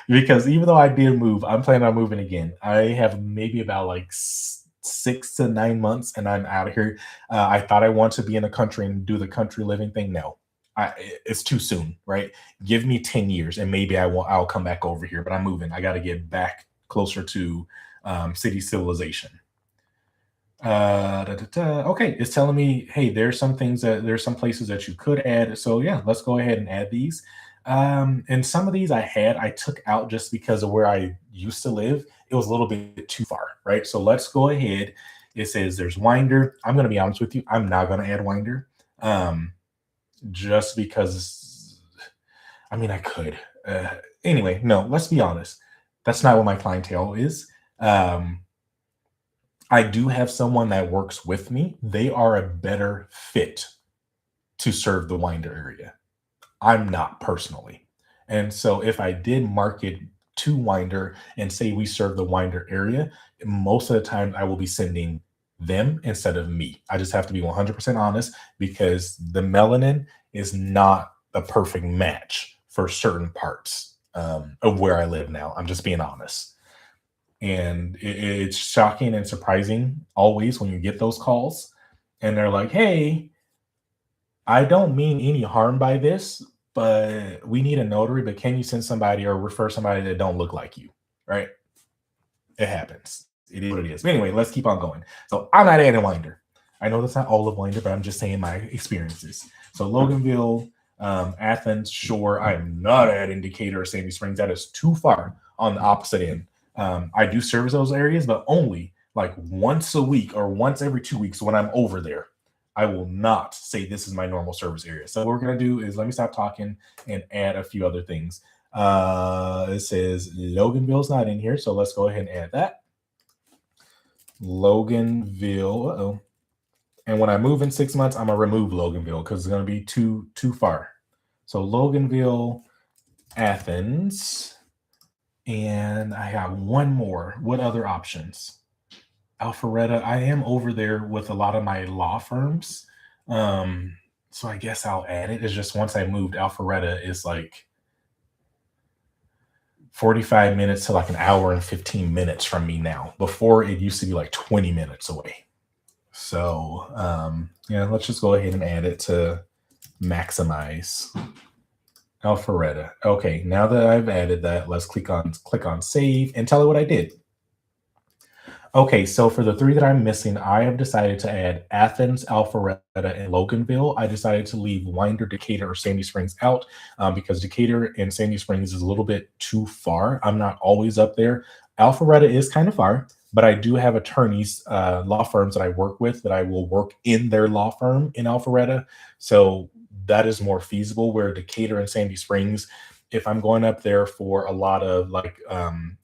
Because even though I did move, I'm planning on moving again. I have maybe about like 6 to 9 months and I'm out of here. I thought I want to be in the country and do the country living thing. No, it's too soon, right? Give me 10 years and maybe I'll come back over here, but I'm moving. I got to get back closer to city civilization. Okay, it's telling me, hey, there's some places that you could add. So yeah, let's go ahead and add these. And some of these I took out just because of where I used to live. It was a little bit too far, right? So let's go ahead. It says there's Winder. I'm going to be honest with you. I'm not going to add Winder, just because. I mean, I could. Anyway, no. Let's be honest. That's not what my clientele is. I do have someone that works with me. They are a better fit to serve the Winder area. I'm not personally. And so if I did market to Winder and say we serve the Winder area, most of the time I will be sending them instead of me. I just have to be 100% honest because the melanin is not a perfect match for certain parts of where I live now. I'm just being honest. And it's shocking and surprising always when you get those calls and they're like, hey, I don't mean any harm by this, but we need a notary, but can you send somebody or refer somebody that don't look like you? Right? It happens. It is what it is. But anyway, let's keep on going. So I'm not adding Winder. I know that's not all of Winder, but I'm just saying my experiences. So Loganville, Athens, Shore, I'm not adding Decatur or Sandy Springs. That is too far on the opposite end. I do service those areas, but only like once a week or once every 2 weeks when I'm over there. I will not say this is my normal service area. So what we're going to do is let me stop talking and add a few other things. It says Loganville's not in here, so let's go ahead and add that. Loganville. Uh-oh. And when I move in 6 months, I'm going to remove Loganville because it's going to be too far. So Loganville, Athens. And I got one more. What other options? Alpharetta. I am over there with a lot of my law firms. So I guess I'll add it. It's just once I moved, Alpharetta is like 45 minutes to like an hour and 15 minutes from me now. Before it used to be like 20 minutes away. So yeah, let's just go ahead and add it to maximize. Alpharetta. Okay, now that I've added that, let's click on save and tell it what I did. Okay, so for the 3 that I'm missing, I have decided to add Athens, Alpharetta, and Loganville. I decided to leave Winder, Decatur, or Sandy Springs out because Decatur and Sandy Springs is a little bit too far. I'm not always up there. Alpharetta is kind of far, but I do have attorneys, law firms that I work with that I will work in their law firm in Alpharetta. So that is more feasible, where Decatur and Sandy Springs, if I'm going up there for a lot of like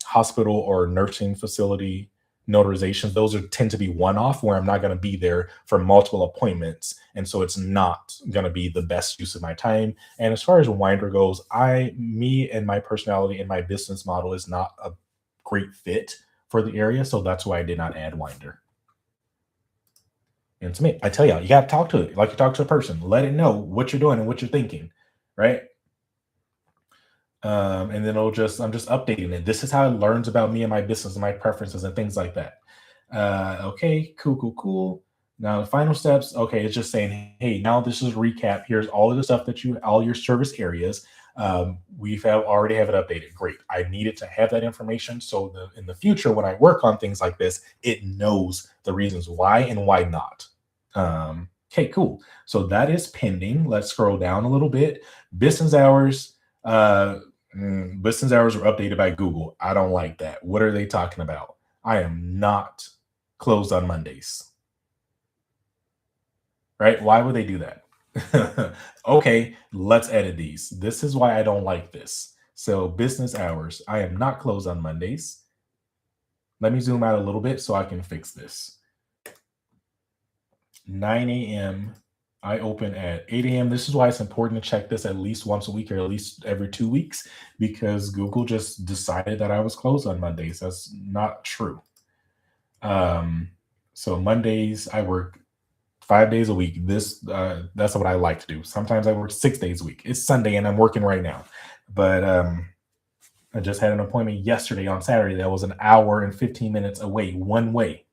hospital or nursing facility notarizations, those tend to be one-off where I'm not going to be there for multiple appointments. And so it's not going to be the best use of my time. And as far as Winder goes, me and my personality and my business model is not a great fit for the area. So that's why I did not add Winder. And to me, I tell y'all, you got to talk to it like you talk to a person. Let it know what you're doing and what you're thinking, right? And then I'm just updating it. This is how it learns about me and my business and my preferences and things like that. Okay, cool. Now the final steps. Okay, it's just saying, hey, now this is a recap. Here's all of the stuff all your service areas. Already have it updated. Great. I needed to have that information so in the future when I work on things like this, it knows the reasons why and why not. Okay, cool. So that is pending. Let's scroll down a little bit. Business hours. Business hours are updated by Google. I don't like that. What are they talking about? I am not closed on Mondays. Right? Why would they do that? Okay, let's edit these. This is why I don't like this. So business hours. I am not closed on Mondays. Let me zoom out a little bit so I can fix this. 9 a.m. I open at 8 a.m. This is why it's important to check this at least once a week or at least every 2 weeks, because Google just decided that I was closed on Mondays. That's not true. So Mondays, I work 5 days a week. That's what I like to do. Sometimes I work 6 days a week. It's Sunday and I'm working right now. But I just had an appointment yesterday on Saturday that was an hour and 15 minutes away, one way.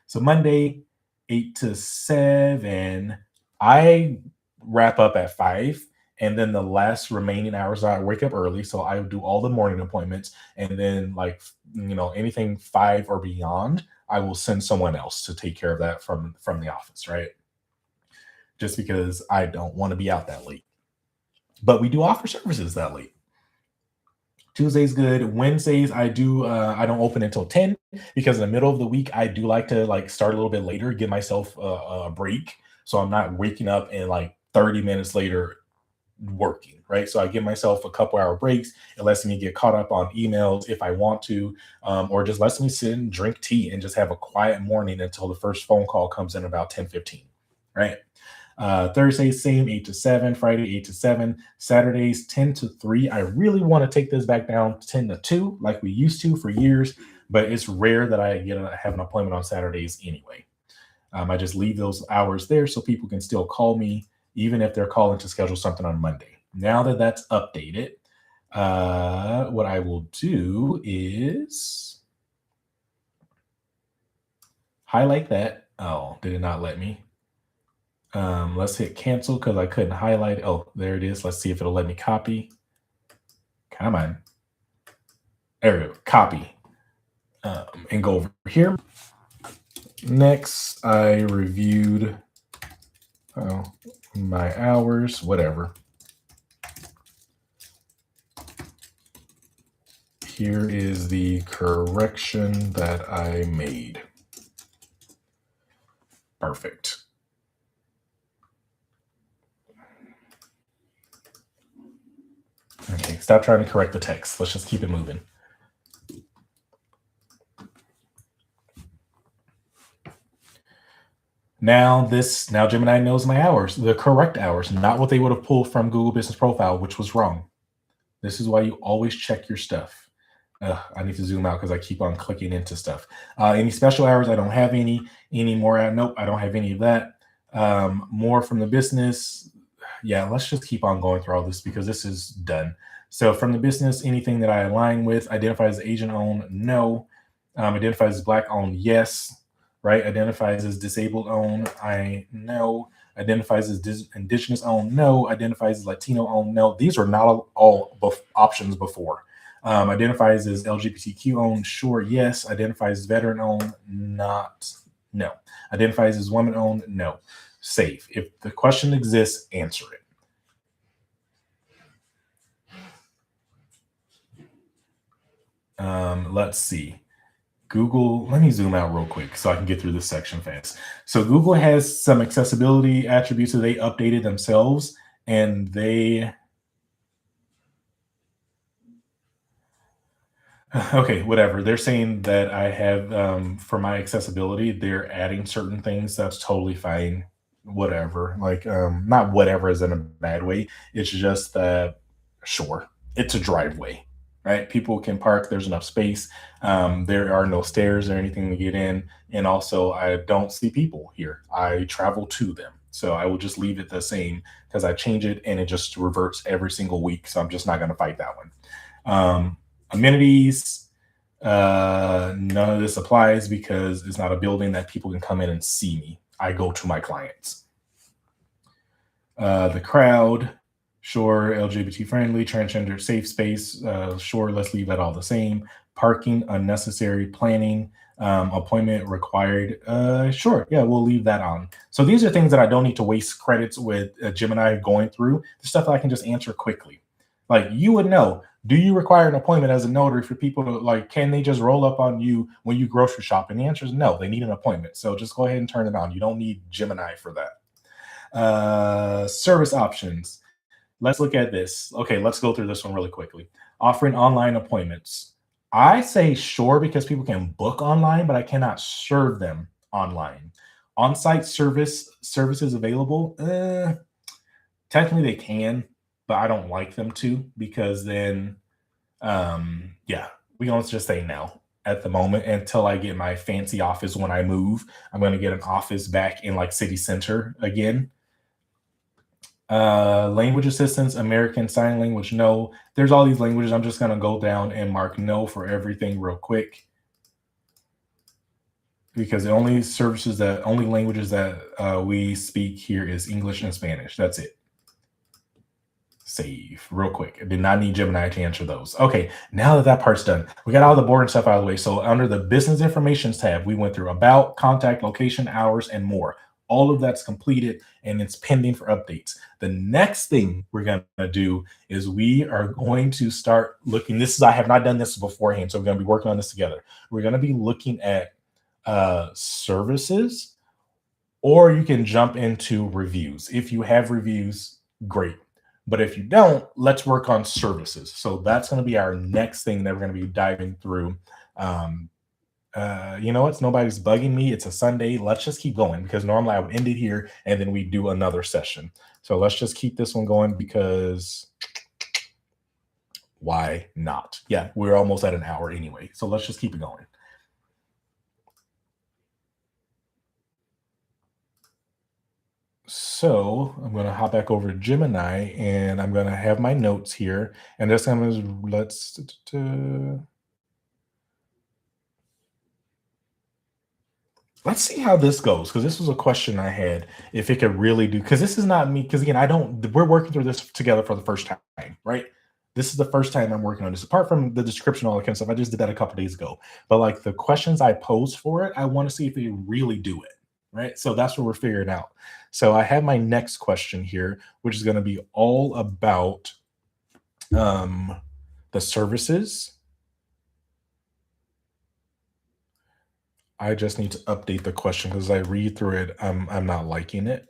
So Monday, 8 to 7, I wrap up at 5. And then the last remaining hours, I wake up early. So I do all the morning appointments. And then, like, anything 5 or beyond, I will send someone else to take care of that from the office, right? Just because I don't want to be out that late. But we do offer services that late. Tuesday's good. Wednesdays I don't open until 10 because in the middle of the week I do like to like start a little bit later, give myself a break. So I'm not waking up and like 30 minutes later working, right? So I give myself a couple hour breaks. It lets me get caught up on emails if I want to, or just lets me sit and drink tea and just have a quiet morning until the first phone call comes in about 10:15, right? Thursday, same 8 to 7. Friday, 8 to 7. Saturdays, 10 to 3. I really want to take this back down to 10 to 2, like we used to for years, but it's rare that I have an appointment on Saturdays anyway. I just leave those hours there so people can still call me, even if they're calling to schedule something on Monday. Now that that's updated, what I will do is highlight that. Oh, did it not let me? Let's hit cancel because I couldn't highlight. Oh, there it is. Let's see if it'll let me copy. Come on. There we go. Copy. And go over here. Next, I reviewed my hours, whatever. Here is the correction that I made. Perfect. Okay, stop trying to correct the text. Let's just keep it moving. Now Gemini knows my hours, the correct hours, not what they would have pulled from Google Business Profile, which was wrong. This is why you always check your stuff. I need to zoom out because I keep on clicking into stuff. Any special hours? I don't have any more. Nope, I don't have any of that. More from the business. Yeah, let's just keep on going through all this because this is done. So from the business, anything that I align with, identifies as agent owned, no. Identifies as Black owned, yes. Right? Identifies as disabled owned, I no. Identifies as indigenous owned, no. Identifies as Latino owned, no. These were not all options before. Identifies as LGBTQ owned, sure, yes. Identifies as veteran owned, not, no. Identifies as woman owned, no. Save. If the question exists, answer it. Let's see. Google, let me zoom out real quick so I can get through this section fast. So Google has some accessibility attributes that they updated themselves, and okay, whatever. They're saying that I have, for my accessibility, they're adding certain things. That's totally fine. Whatever. Like, not whatever is in a bad way. It's just that, sure, it's a driveway, right? People can park. There's enough space. There are no stairs or anything to get in. And also, I don't see people here. I travel to them. So I will just leave it the same because I change it and it just reverts every single week. So I'm just not going to fight that one. Amenities, none of this applies because it's not a building that people can come in and see me. I go to my clients. The crowd, sure. LGBT friendly, transgender safe space, sure. Let's leave that all the same. Parking, unnecessary. Planning, appointment required, sure. Yeah, we'll leave that on. So these are things that I don't need to waste credits with Gemini going through. The stuff that I can just answer quickly. Like, you would know, do you require an appointment as a notary for people to, like, can they just roll up on you when you grocery shop? And the answer is no, they need an appointment. So just go ahead and turn it on. You don't need Gemini for that. Service options. Let's look at this. Okay, let's go through this one really quickly. Offering online appointments. I say sure because people can book online, but I cannot serve them online. On-site services available. Technically they can, but I don't like them to because then, yeah, we don't just say no at the moment until I get my fancy office when I move. I'm going to get an office back in like city center again. Language assistance, American Sign Language, no. There's all these languages. I'm just going to go down and mark no for everything real quick. because the only languages that we speak here is English and Spanish. That's it. Save real quick. I did not need Gemini to answer those. Okay, now that that part's done, we got all the boring stuff out of the way. So under the business information tab, we went through about, contact, location, hours, and more. All of that's completed and it's pending for updates. The next thing we're going to do is we are going to start looking. I have not done this beforehand, so we're going to be working on this together. We're going to be looking at services, or you can jump into reviews. If you have reviews, great. But if you don't, let's work on services. So that's going to be our next thing that we're going to be diving through. Um, you know what? Nobody's bugging me. It's a Sunday. Let's just keep going, because normally I would end it here and then we do another session. So let's just keep this one going, because why not? Yeah, we're almost at an hour anyway. So let's just keep it going. So I'm going to hop back over to Gemini and I'm going to have my notes here. And this time let's see how this goes, because this was a question I had, if it could really do, because this is not me, because again, we're working through this together for the first time, right? This is the first time I'm working on this, apart from the description, all that kind of stuff. I just did that a couple days ago. But like the questions I posed for it, I want to see if they really do it, right? So that's what we're figuring out. So I have my next question here, which is going to be all about the services. I just need to update the question, because I read through it, I'm not liking it.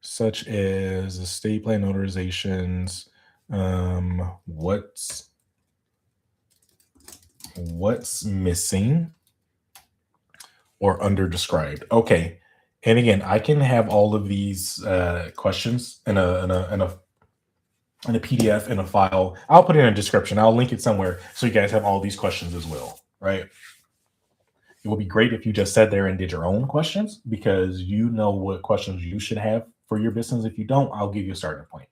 Such as estate plan notarizations, what's missing or under described. Okay. And again, I can have all of these questions in a PDF, in a file. I'll put it in a description. I'll link it somewhere so you guys have all these questions as well, right? It would be great if you just sat there and did your own questions, because you know what questions you should have for your business. If you don't, I'll give you a starting point.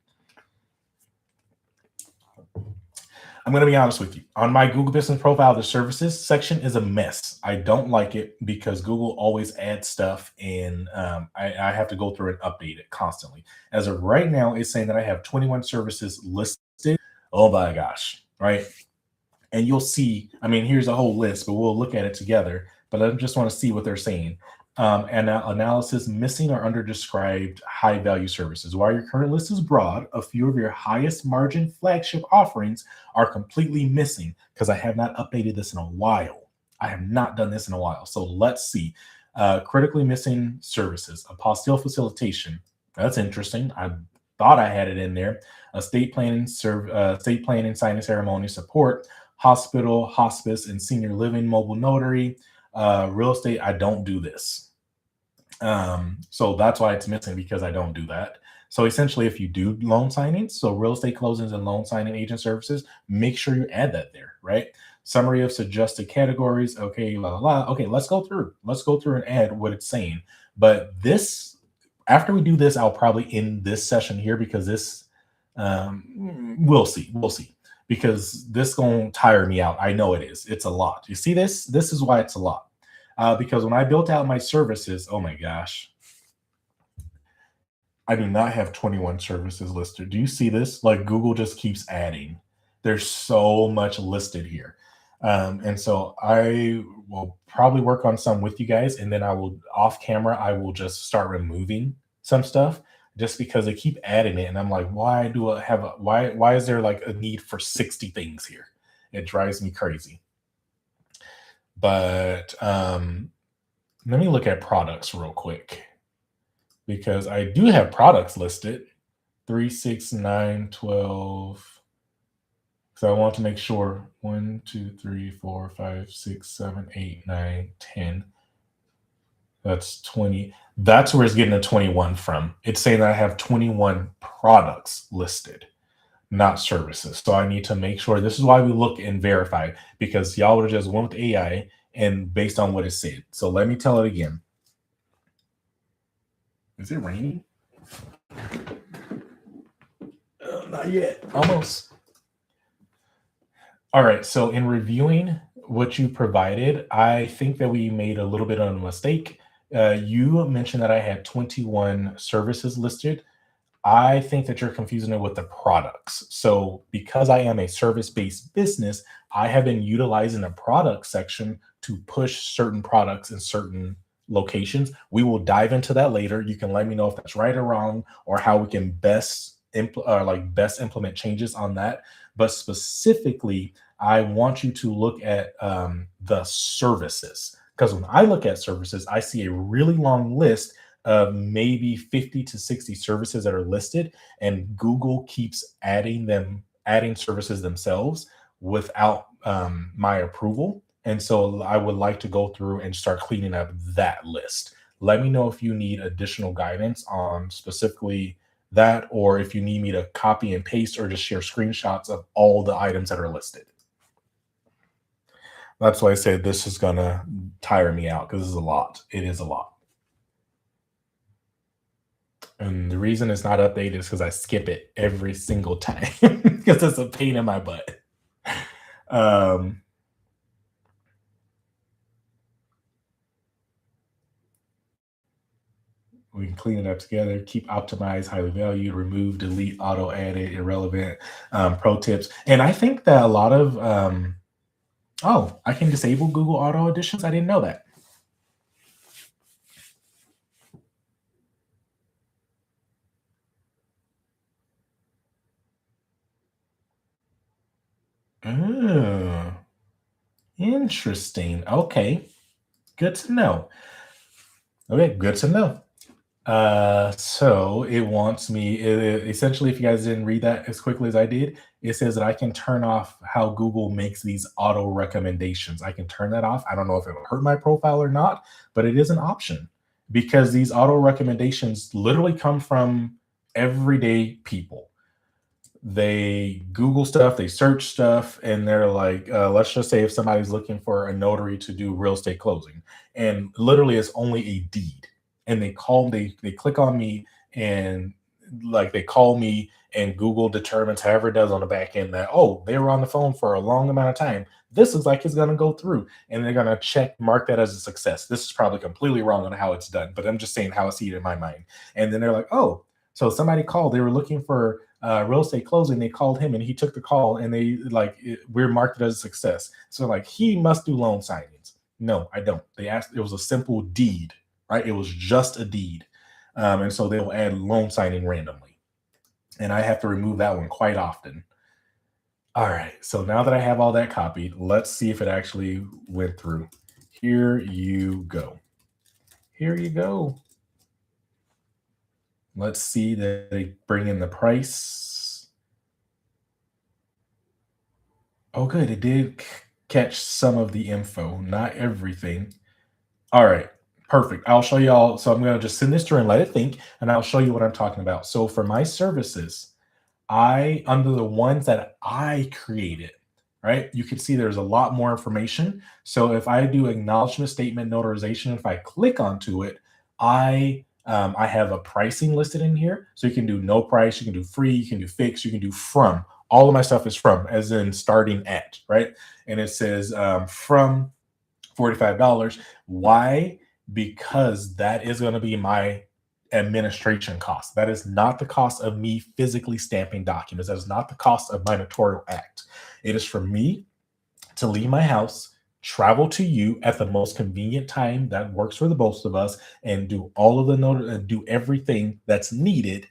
I'm going to be honest with you. On my Google Business profile, the services section is a mess. I don't like it, because Google always adds stuff, and I have to go through and update it constantly. As of right now, it's saying that I have 21 services listed. Oh my gosh, right? And you'll see, I mean, here's a whole list, but we'll look at it together. But I just want to see what they're saying. And analysis: missing or under described high value services. While your current list is broad, a few of your highest margin flagship offerings are completely missing, because I have not updated this in a while. I have not done this in a while. So let's see. Critically missing services: apostille facilitation. That's interesting. I thought I had it in there. Estate planning, signing ceremony support, hospital, hospice, and senior living mobile notary. Real estate, I don't do this. So that's why it's missing, because I don't do that. So essentially, if you do loan signings, so real estate closings and loan signing agent services, make sure you add that there, right? Summary of suggested categories. Okay, la la la. Okay, let's go through and add what it's saying. But this, after we do this, I'll probably end this session here, because this, we'll see, because this gonna tire me out. I know it is. It's a lot. You see this? This is why it's a lot. Because when I built out my services, oh my gosh, I do not have 21 services listed. Do you see this? Like, Google just keeps adding. There's so much listed here. And so I will probably work on some with you guys, and then I will, off camera, I will just start removing some stuff, just because they keep adding it. And I'm like, why do I have why is there like a need for 60 things here? It drives me crazy. But let me look at products real quick, because I do have products listed 3, 6, 9, 12. So I want to make sure 1, 2, 3, 4, 5, 6, 7, 8, 9, 10. That's 20. That's where it's getting a 21 from. It's saying that I have 21 products listed, not services. So I need to make sure. This is why we look and verify, because y'all would have just went with AI and based on what it said. So let me tell it again. Is it raining? Not yet. Almost. All right. So in reviewing, what you provided, I think that we made a little bit of a mistake. You mentioned that I had 21 services listed. I think that you're confusing it with the products. So, because I am a service based business, I have been utilizing a product section to push certain products in certain locations. We will dive into that later. You can let me know if that's right or wrong, or how we can best implement changes on that. But specifically, I want you to look at the services, because when I look at services, I see a really long list of maybe 50 to 60 services that are listed, and Google keeps adding services themselves without my approval. And so I would like to go through and start cleaning up that list. Let me know if you need additional guidance on specifically that, or if you need me to copy and paste or just share screenshots of all the items that are listed. That's why I said this is gonna tire me out, because this is a lot. It is a lot. And the reason it's not updated is because I skip it every single time because it's a pain in my butt. Um, we can clean it up together, keep optimized, highly valued, remove, delete, auto added, irrelevant, pro tips. And I think that a lot of, oh, I can disable Google Auto Additions. I didn't know that. Oh, interesting. Okay, good to know. Okay, good to know. So it wants me essentially, if you guys didn't read that as quickly as I did, it says that I can turn off how Google makes these auto recommendations. I can turn that off. I don't know if it will hurt my profile or not, but it is an option, because these auto recommendations literally come from everyday people. They Google stuff, they search stuff, and they're like, let's just say if somebody's looking for a notary to do real estate closing, and literally it's only a deed, and they click on me, and like they call me, and Google determines, however it does on the back end, that, oh, they were on the phone for a long amount of time. This looks like it's going to go through, and they're going to mark that as a success. This is probably completely wrong on how it's done, but I'm just saying how I see it in my mind. And then they're like, oh, so somebody called, they were looking for real estate closing, they called him and he took the call, and we're marked it as a success. So like, he must do loan signings. No, I don't. They asked, it was a simple deed, right? It was just a deed. And so they'll add loan signing randomly. And I have to remove that one quite often. All right. So now that I have all that copied, let's see if it actually went through. Here you go. Here you go. Let's see that they bring in the price. Oh, good. It did catch some of the info, not everything. All right. Perfect. I'll show you all. So I'm going to just send this through and let it think, and I'll show you what I'm talking about. So for my services, under the ones that I created, right? You can see there's a lot more information. So if I do acknowledgement statement notarization, if I click onto it, I have a pricing listed in here. So you can do no price, you can do free, you can do fixed, you can do from. All of my stuff is from, as in starting at, right? And it says from $45. Why? Because that is going to be my administration cost. That is not the cost of me physically stamping documents. That is not the cost of my notarial act. It is for me to leave my house, travel to you at the most convenient time that works for the both of us, and do all of the do everything that's needed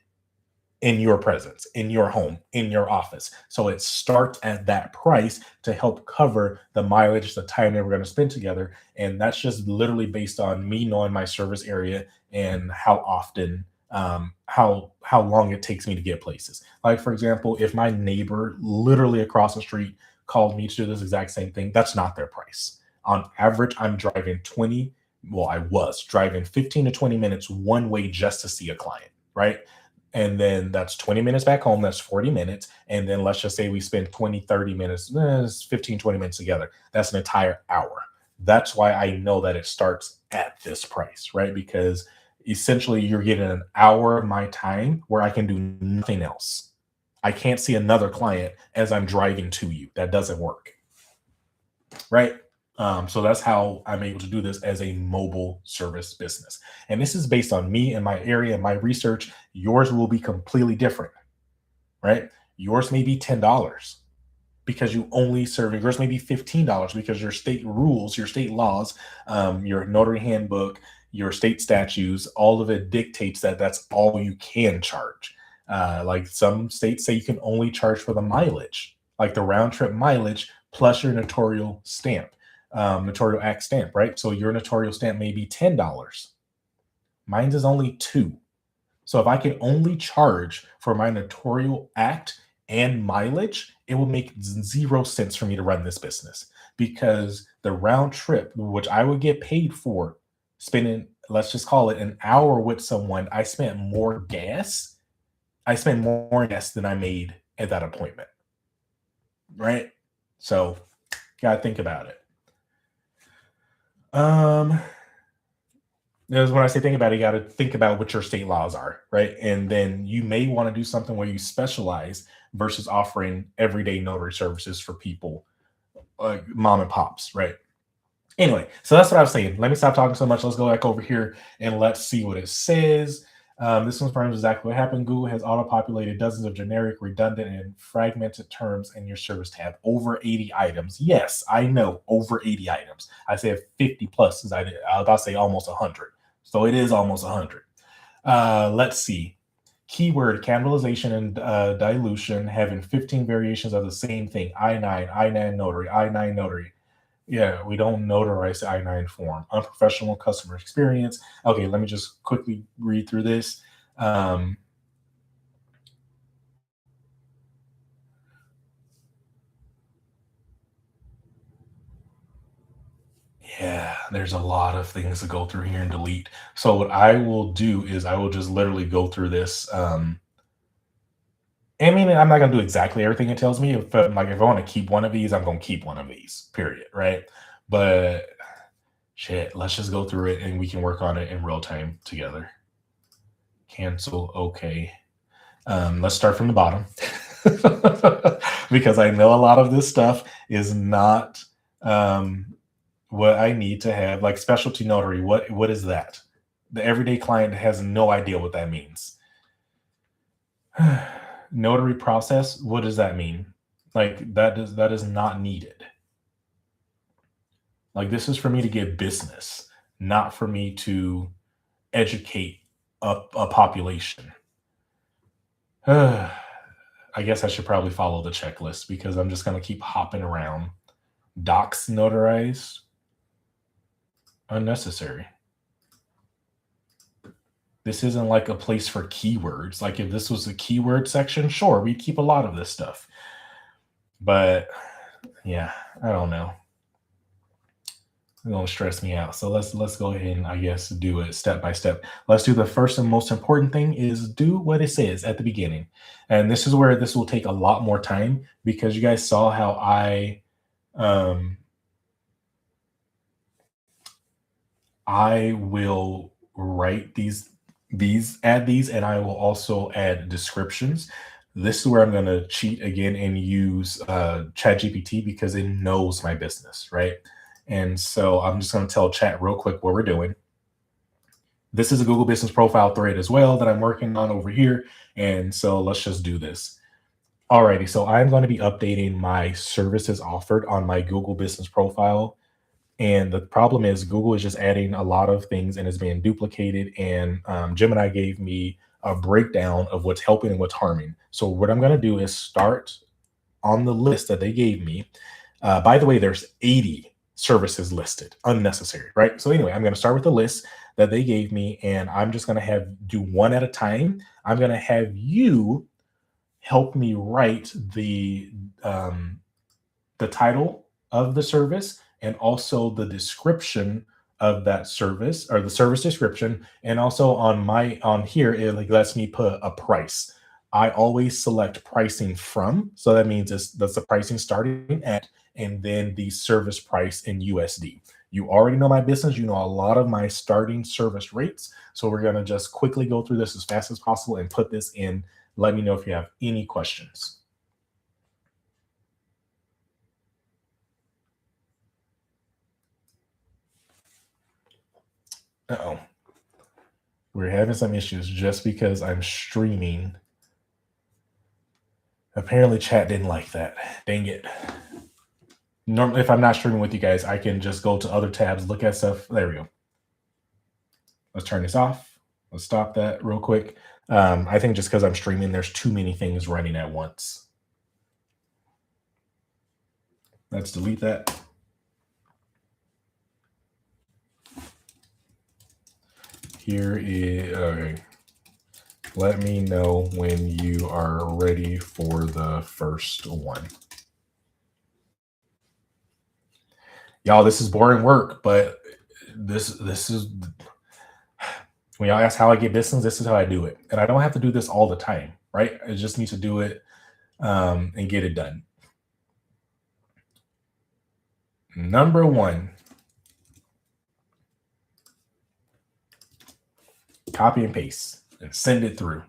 in your presence, in your home, in your office. So it starts at that price to help cover the mileage, the time that we're going to spend together. And that's just literally based on me knowing my service area and how often, how long it takes me to get places. Like, for example, if my neighbor literally across the street called me to do this exact same thing, that's not their price. On average, I'm driving 20, well, I was driving 15 to 20 minutes one way just to see a client, right? And then that's 20 minutes back home, that's 40 minutes. And then let's just say we spend 20, 30 minutes, 15, 20 minutes together. That's an entire hour. That's why I know that it starts at this price, right? Because essentially you're getting an hour of my time where I can do nothing else. I can't see another client as I'm driving to you. That doesn't work, right? So that's how I'm able to do this as a mobile service business. And this is based on me and my area and my research. Yours will be completely different, right? Yours may be $10 because you only serve, yours may be $15 because your state rules, your state laws, your notary handbook, your state statutes, all of it dictates that that's all you can charge. Like some states say you can only charge for the mileage, like the round trip mileage plus your notarial stamp, notarial act stamp, right? So your notarial stamp may be $10. Mine's is only 2. So if I can only charge for my notarial act and mileage, it will make 0 sense for me to run this business because the round trip, which I would get paid for spending, let's just call it an hour with someone, I spent more gas. I spent more gas than I made at that appointment, right? So, gotta think about it. Um, Because when I say think about it, you got to think about what your state laws are, right? And then you may want to do something where you specialize versus offering everyday notary services for people like mom and pops, right? Anyway, so that's what I was saying. Let me stop talking so much. Let's go back over here and let's see what it says. This one confirms exactly what happened. Google has auto-populated dozens of generic, redundant, and fragmented terms in your service tab. Over 80 items. Yes, I know, over 80 items. I said 50 plus because I was about to say almost 100. So it is almost 100. Let's see. Keyword cannibalization and dilution, having 15 variations of the same thing. I-9, I-9 notary, I-9 notary. Yeah, we don't notarize the I-9 form. Unprofessional customer experience. Okay, let me just quickly read through this. Um, yeah, there's a lot of things to go through here and delete. So what I will do is I will just literally go through this. I mean, I'm not gonna do exactly everything it tells me. If I want to keep one of these, I'm gonna keep one of these. Period. Right? But shit, let's just go through it and we can work on it in real time together. Cancel. Okay. Let's start from the bottom because I know a lot of this stuff is not what I need to have. Like specialty notary, what is that? The everyday client has no idea what that means. Notary process, what does that mean? Like that is not needed. Like this is for me to get business, not for me to educate a population. I guess I should probably follow the checklist because I'm just going to keep hopping around. Docs notarized, unnecessary. This isn't like a place for keywords. Like if this was a keyword section, sure, we'd keep a lot of this stuff. But yeah, I don't know. It's gonna stress me out. So let's go ahead and I guess do it step by step. Let's do the first and most important thing is do what it says at the beginning. And this is where this will take a lot more time because you guys saw how um I will write add these, and I will also add descriptions. This is where I'm going to cheat again and use ChatGPT because it knows my business, right? And so I'm just going to tell Chat real quick what we're doing. This is a Google Business Profile thread as well that I'm working on over here. And so let's just do this. Alrighty, so I'm going to be updating my services offered on my Google Business Profile. And the problem is Google is just adding a lot of things and it's being duplicated. And Gemini gave me a breakdown of what's helping and what's harming. So what I'm going to do is start on the list that they gave me. By the way, there's 80 services listed, unnecessary, right? So anyway, I'm going to start with the list that they gave me, and I'm just going to do one at a time. I'm going to have you help me write the title of the service and also the description of that service or the service description. And also on here, it like lets me put a price. I always select pricing from. So that means that's the pricing starting at, and then the service price in USD. You already know my business. You know a lot of my starting service rates. So we're going to just quickly go through this as fast as possible and put this in. Let me know if you have any questions. Uh-oh. We're having some issues just because I'm streaming. Apparently chat didn't like that. Dang it. Normally, if I'm not streaming with you guys, I can just go to other tabs, look at stuff. There we go. Let's turn this off. Let's stop that real quick. I think just because I'm streaming, there's too many things running at once. Let's delete that. Here is, okay. Let me know when you are ready for the first one. Y'all, this is boring work, but this is, when y'all ask how I get business, this is how I do it. And I don't have to do this all the time, right? I just need to do it and get it done. Number one, copy and paste and send it through.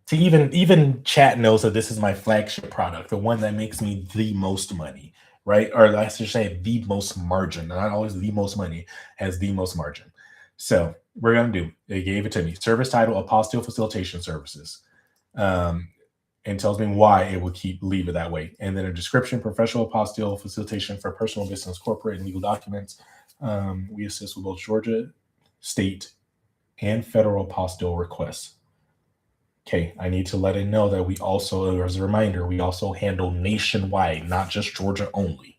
To even chat knows that this is my flagship product, the one that makes me the most money, right? Or let's just say the most margin. Not always the most money, has the most margin. So we're gonna do. It gave it to me. Service title: apostille facilitation services. And tells me why it would leave it that way. And then a description: professional apostille facilitation for personal, business, corporate, and legal documents. We assist with both Georgia, state, and federal apostille requests. Okay, I need to let it know that we also, as a reminder, we also handle nationwide, not just Georgia only.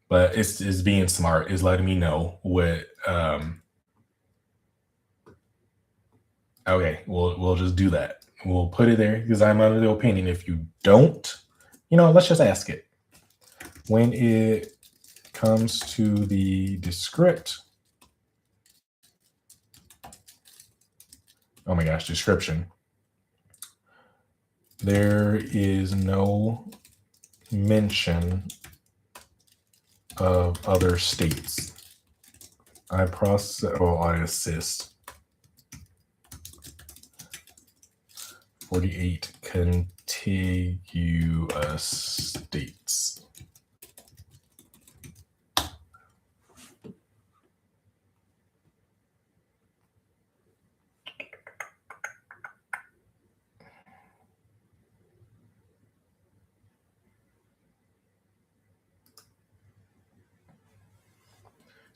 But it's being smart, is letting me know what. Okay, we'll just do that. We'll put it there because I'm under the opinion if you don't, let's just ask it. When it comes to the descript, oh my gosh, description, there is no mention of other states. I assist 48 contiguous states.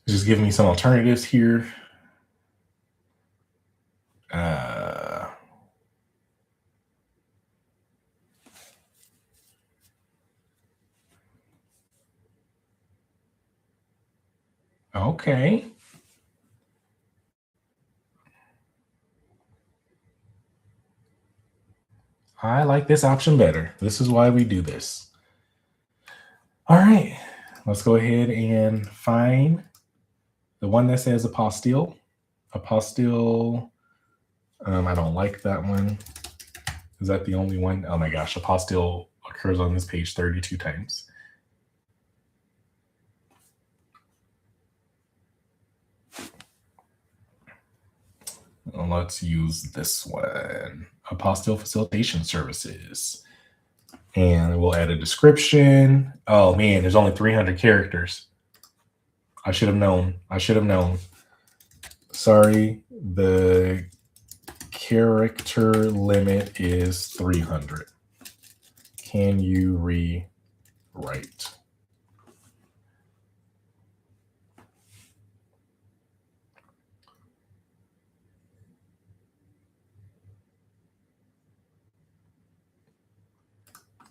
Just give me some alternatives here. Okay. I like this option better. This is why we do this. All right. Let's go ahead and find the one that says apostille. Apostille. I don't like that one. Is that the only one? Oh my gosh. Apostille occurs on this page 32 times. Let's use this one. Apostille facilitation services. And we'll add a description. Oh man, there's only 300 characters. I should have known. Sorry, the character limit is 300. Can you rewrite?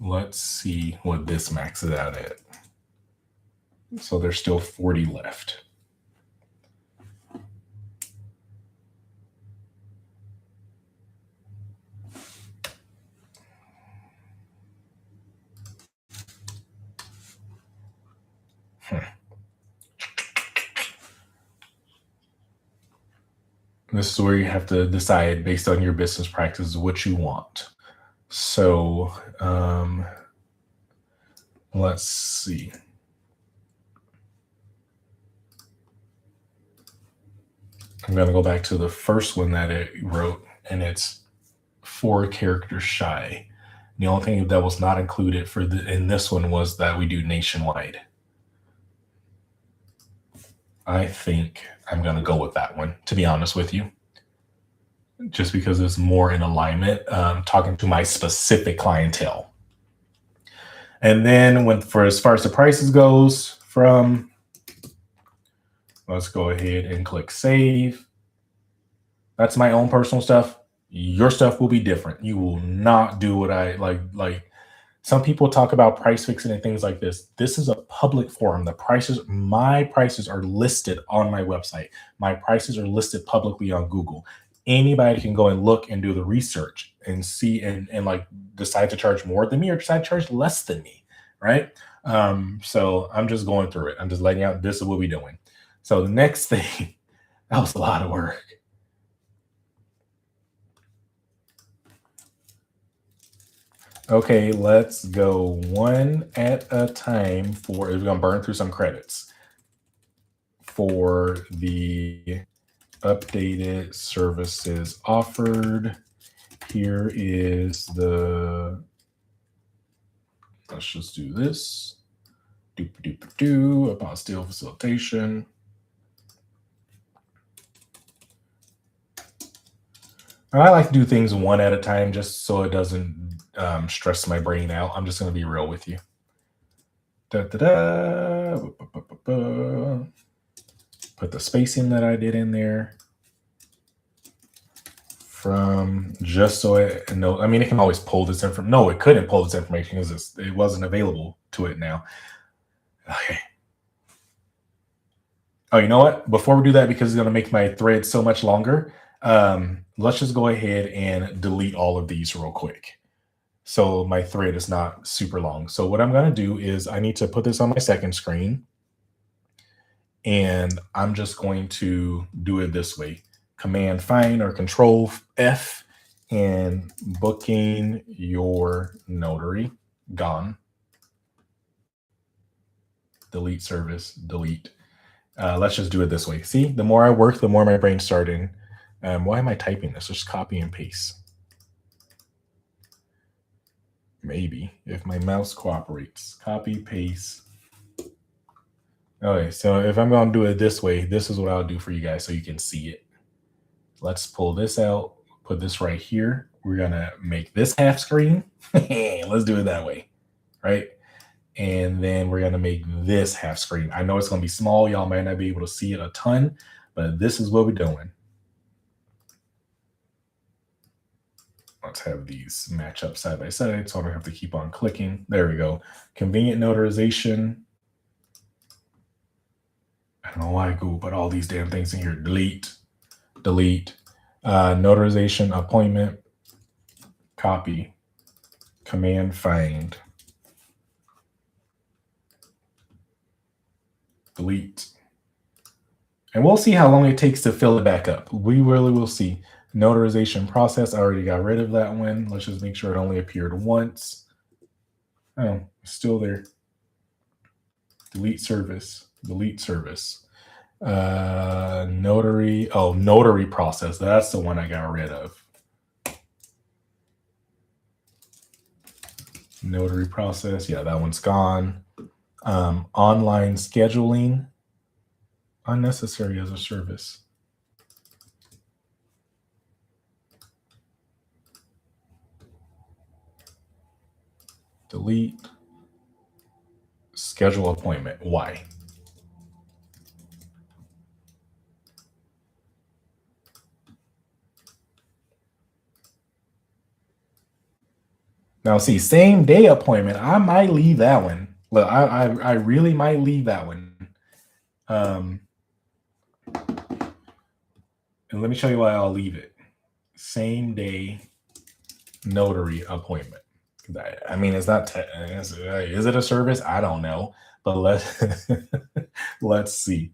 Let's see what this maxes out at. So there's still 40 left. This is where you have to decide based on your business practices what you want. So let's see. I'm going to go back to the first one that it wrote, and it's 4 characters shy. The only thing that was not included in this one was that we do nationwide. I think I'm going to go with that one, to be honest with you, just because it's more in alignment, talking to my specific clientele. And then for as far as the prices goes let's go ahead and click save. That's my own personal stuff. Your stuff will be different. You will not do what I like. Some people talk about price fixing and things like this. This is a public forum. My prices are listed on my website. My prices are listed publicly on Google. Anybody can go and look and do the research and see and like decide to charge more than me or decide to charge less than me, right? So I'm just going through it. I'm just letting out this is what we're doing. So the next thing, that was a lot of work. Okay, let's go one at a time we're going to burn through some credits for the updated services offered. Here is let's just do this. Apostille facilitation. I like to do things one at a time just so it doesn't stress my brain out. I'm just going to be real with you. Put the spacing that I did in there from just so it knows. I mean, it can always pull this information. No, it couldn't pull this information because it wasn't available to it now. Okay. Oh, you know what? Before we do that, because it's going to make my thread so much longer, let's just go ahead and delete all of these real quick. So my thread is not super long. So what I'm going to do is I need to put this on my second screen. And I'm just going to do it this way. Command find or Control F and booking your notary. Gone. Delete service. Delete. Let's just do it this way. See, the more I work, the more my brain's starting. Why am I typing this? Just copy and paste. Maybe if my mouse cooperates. Copy, paste. Okay, so if I'm going to do it this way, this is what I'll do for you guys so you can see it. Let's pull this out, put this right here. We're going to make this half screen. Let's do it that way, right? And then we're going to make this half screen. I know it's going to be small. Y'all might not be able to see it a ton, but this is what we're doing. Let's have these match up side by side so I don't have to keep on clicking. There we go. Convenient notarization. I don't know why Google put all these damn things in here. Delete. Notarization appointment. Copy. Command find. Delete. And we'll see how long it takes to fill it back up. We really will see. Notarization process. I already got rid of that one. Let's just make sure it only appeared once. Oh, it's still there. Delete service. Notary. Oh, notary process. That's the one I got rid of. Notary process. Yeah, that one's gone. Online scheduling. Unnecessary as a service. Delete. Schedule appointment. Why? Now, see, same day appointment. I might leave that one. Look, I really might leave that one. And let me show you why I'll leave it. Same day notary appointment. I mean, it's not. Is it a service? I don't know, but let's see.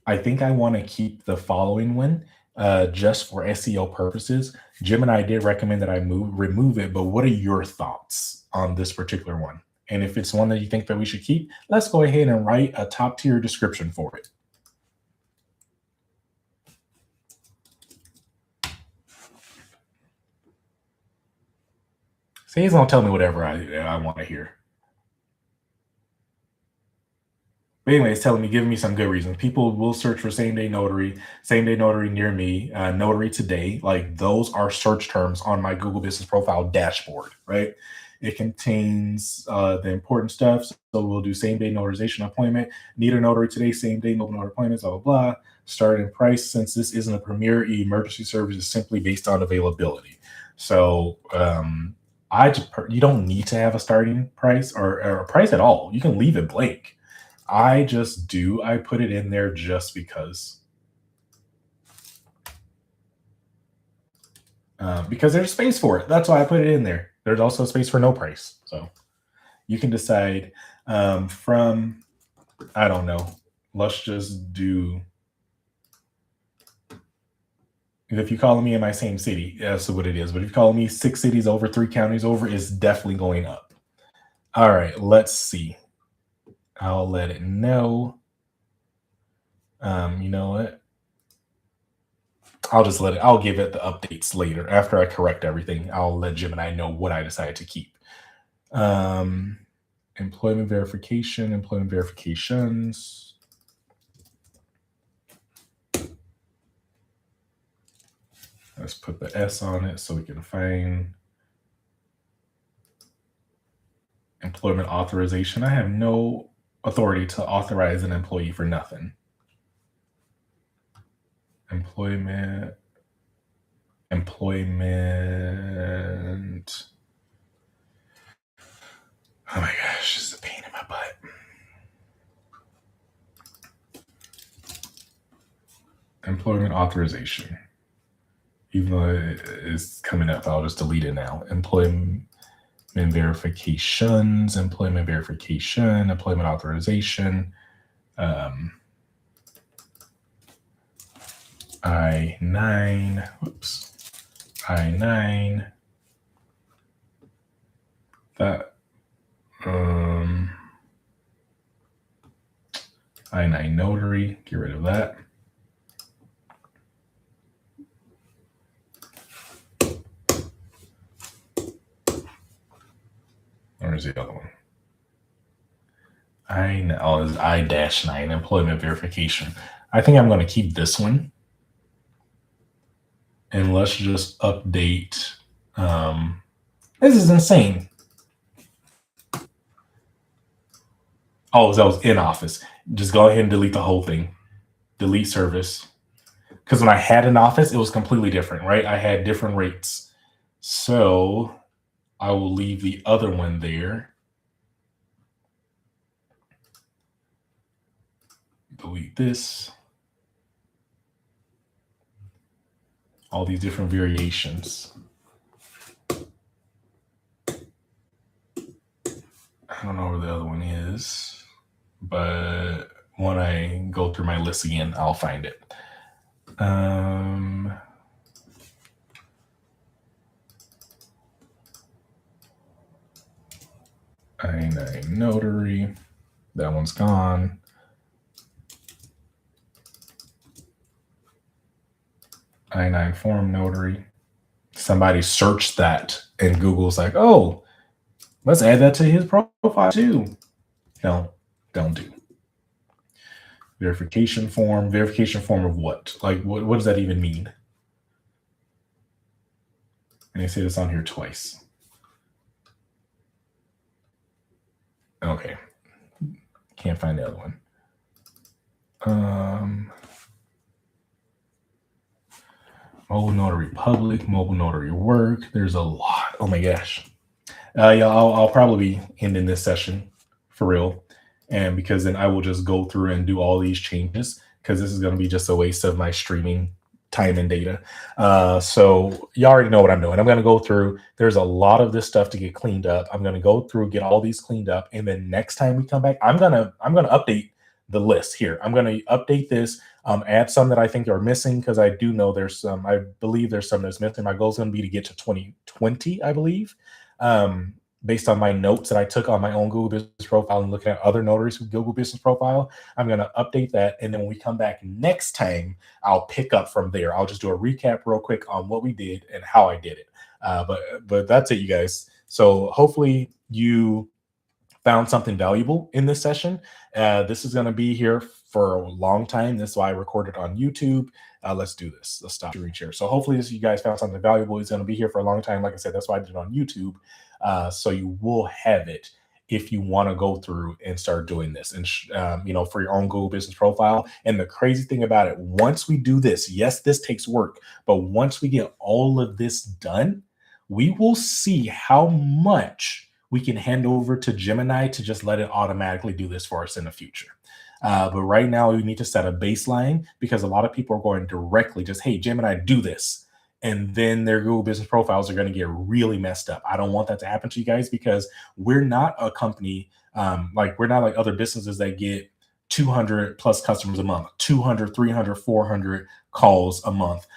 I think I want to keep the following one just for SEO purposes. Gemini did recommend that I remove it, but what are your thoughts on this particular one? And if it's one that you think that we should keep, let's go ahead and write a top tier description for it. See, he's gonna tell me whatever I want to hear. But anyway, it's telling me, giving me some good reasons. People will search for same day notary near me, notary today. Like those are search terms on my Google Business Profile dashboard, right? It contains the important stuff. So we'll do same day notarization appointment. Need a notary today, same day mobile notary appointments, blah, blah, blah. Starting price, since this isn't a premier emergency service, is simply based on availability. So you don't need to have a starting price or a price at all. You can leave it blank. I put it in there just because. Because there's space for it. That's why I put it in there. There's also space for no price. So you can decide from, I don't know, let's just do, if you call me in my same city, that's what it is. But if you call me 6 cities over, 3 counties over, it's definitely going up. All right, let's see. I'll let it know. You know what? I'll give it the updates later. After I correct everything, I'll let Gemini know what I decide to keep. Employment verifications. Let's put the S on it so we can find employment authorization. I have no authority to authorize an employee for nothing. Employment. Oh my gosh, this is a pain in my butt. Employment authorization. Even though it is coming up, I'll just delete it now. Employment verification, employment authorization, I-9, I-9, that, I-9 notary, get rid of that. Where's the other one? Is I-9 employment verification. I think I'm going to keep this one. And let's just update. This is insane. Oh, that was in office. Just go ahead and delete the whole thing. Delete service. Because when I had an office, it was completely different, right? I had different rates. So I will leave the other one there. Delete this. All these different variations. I don't know where the other one is, but when I go through my list again, I'll find it. I-9 notary. That one's gone. I-9 form notary. Somebody searched that and Google's like, oh, let's add that to his profile too. No, don't do. Verification form of what? Like, what does that even mean? And they say this on here twice. Okay. Can't find the other one. Mobile notary public, mobile notary work. There's a lot. Oh my gosh. Yeah, I'll probably be ending this session for real. And because then I will just go through and do all these changes, because this is going to be just a waste of my streaming time and data. So you already know what I'm doing. I'm going to go through. There's a lot of this stuff to get cleaned up. I'm going to go through, get all these cleaned up, and then next time we come back, I'm gonna update the list here. I'm going to update this, add some that I think are missing, because I do know there's some. I believe there's some that's missing. My goal is going to be to get to 2020, I believe. Based on my notes that I took on my own Google Business Profile and looking at other notaries with Google Business Profile, I'm going to update that. And then when we come back next time, I'll pick up from there. I'll just do a recap real quick on what we did and how I did it. But that's it, you guys. So hopefully you found something valuable in this session. This is going to be here for a long time. That's why I recorded on YouTube. Let's do this. Let's stop sharing share. So hopefully you guys found something valuable. It's going to be here for a long time. Like I said, that's why I did it on YouTube. So you will have it if you want to go through and start doing this and for your own Google business profile. And the crazy thing about it, once we do this, yes, this takes work, but once we get all of this done, we will see how much we can hand over to Gemini to just let it automatically do this for us in the future. But right now, we need to set a baseline because a lot of people are going directly just, hey, Gemini, do this. And then their Google business profiles are going to get really messed up. I don't want that to happen to you guys because we're not a company, we're not like other businesses that get 200 plus customers a month, 200, 300, 400 calls a month,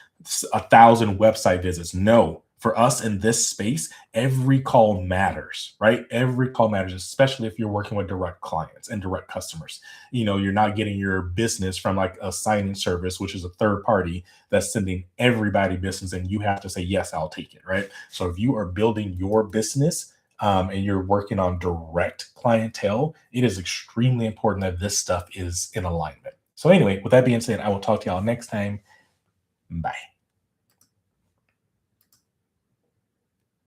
1,000 website visits. No, for us in this space, every call matters, right? Every call matters, especially if you're working with direct clients and direct customers. You're not getting your business from like a signing service, which is a third party that's sending everybody business and you have to say, yes, I'll take it, right? So if you are building your business and you're working on direct clientele, it is extremely important that this stuff is in alignment. So anyway, with that being said, I will talk to y'all next time. Bye.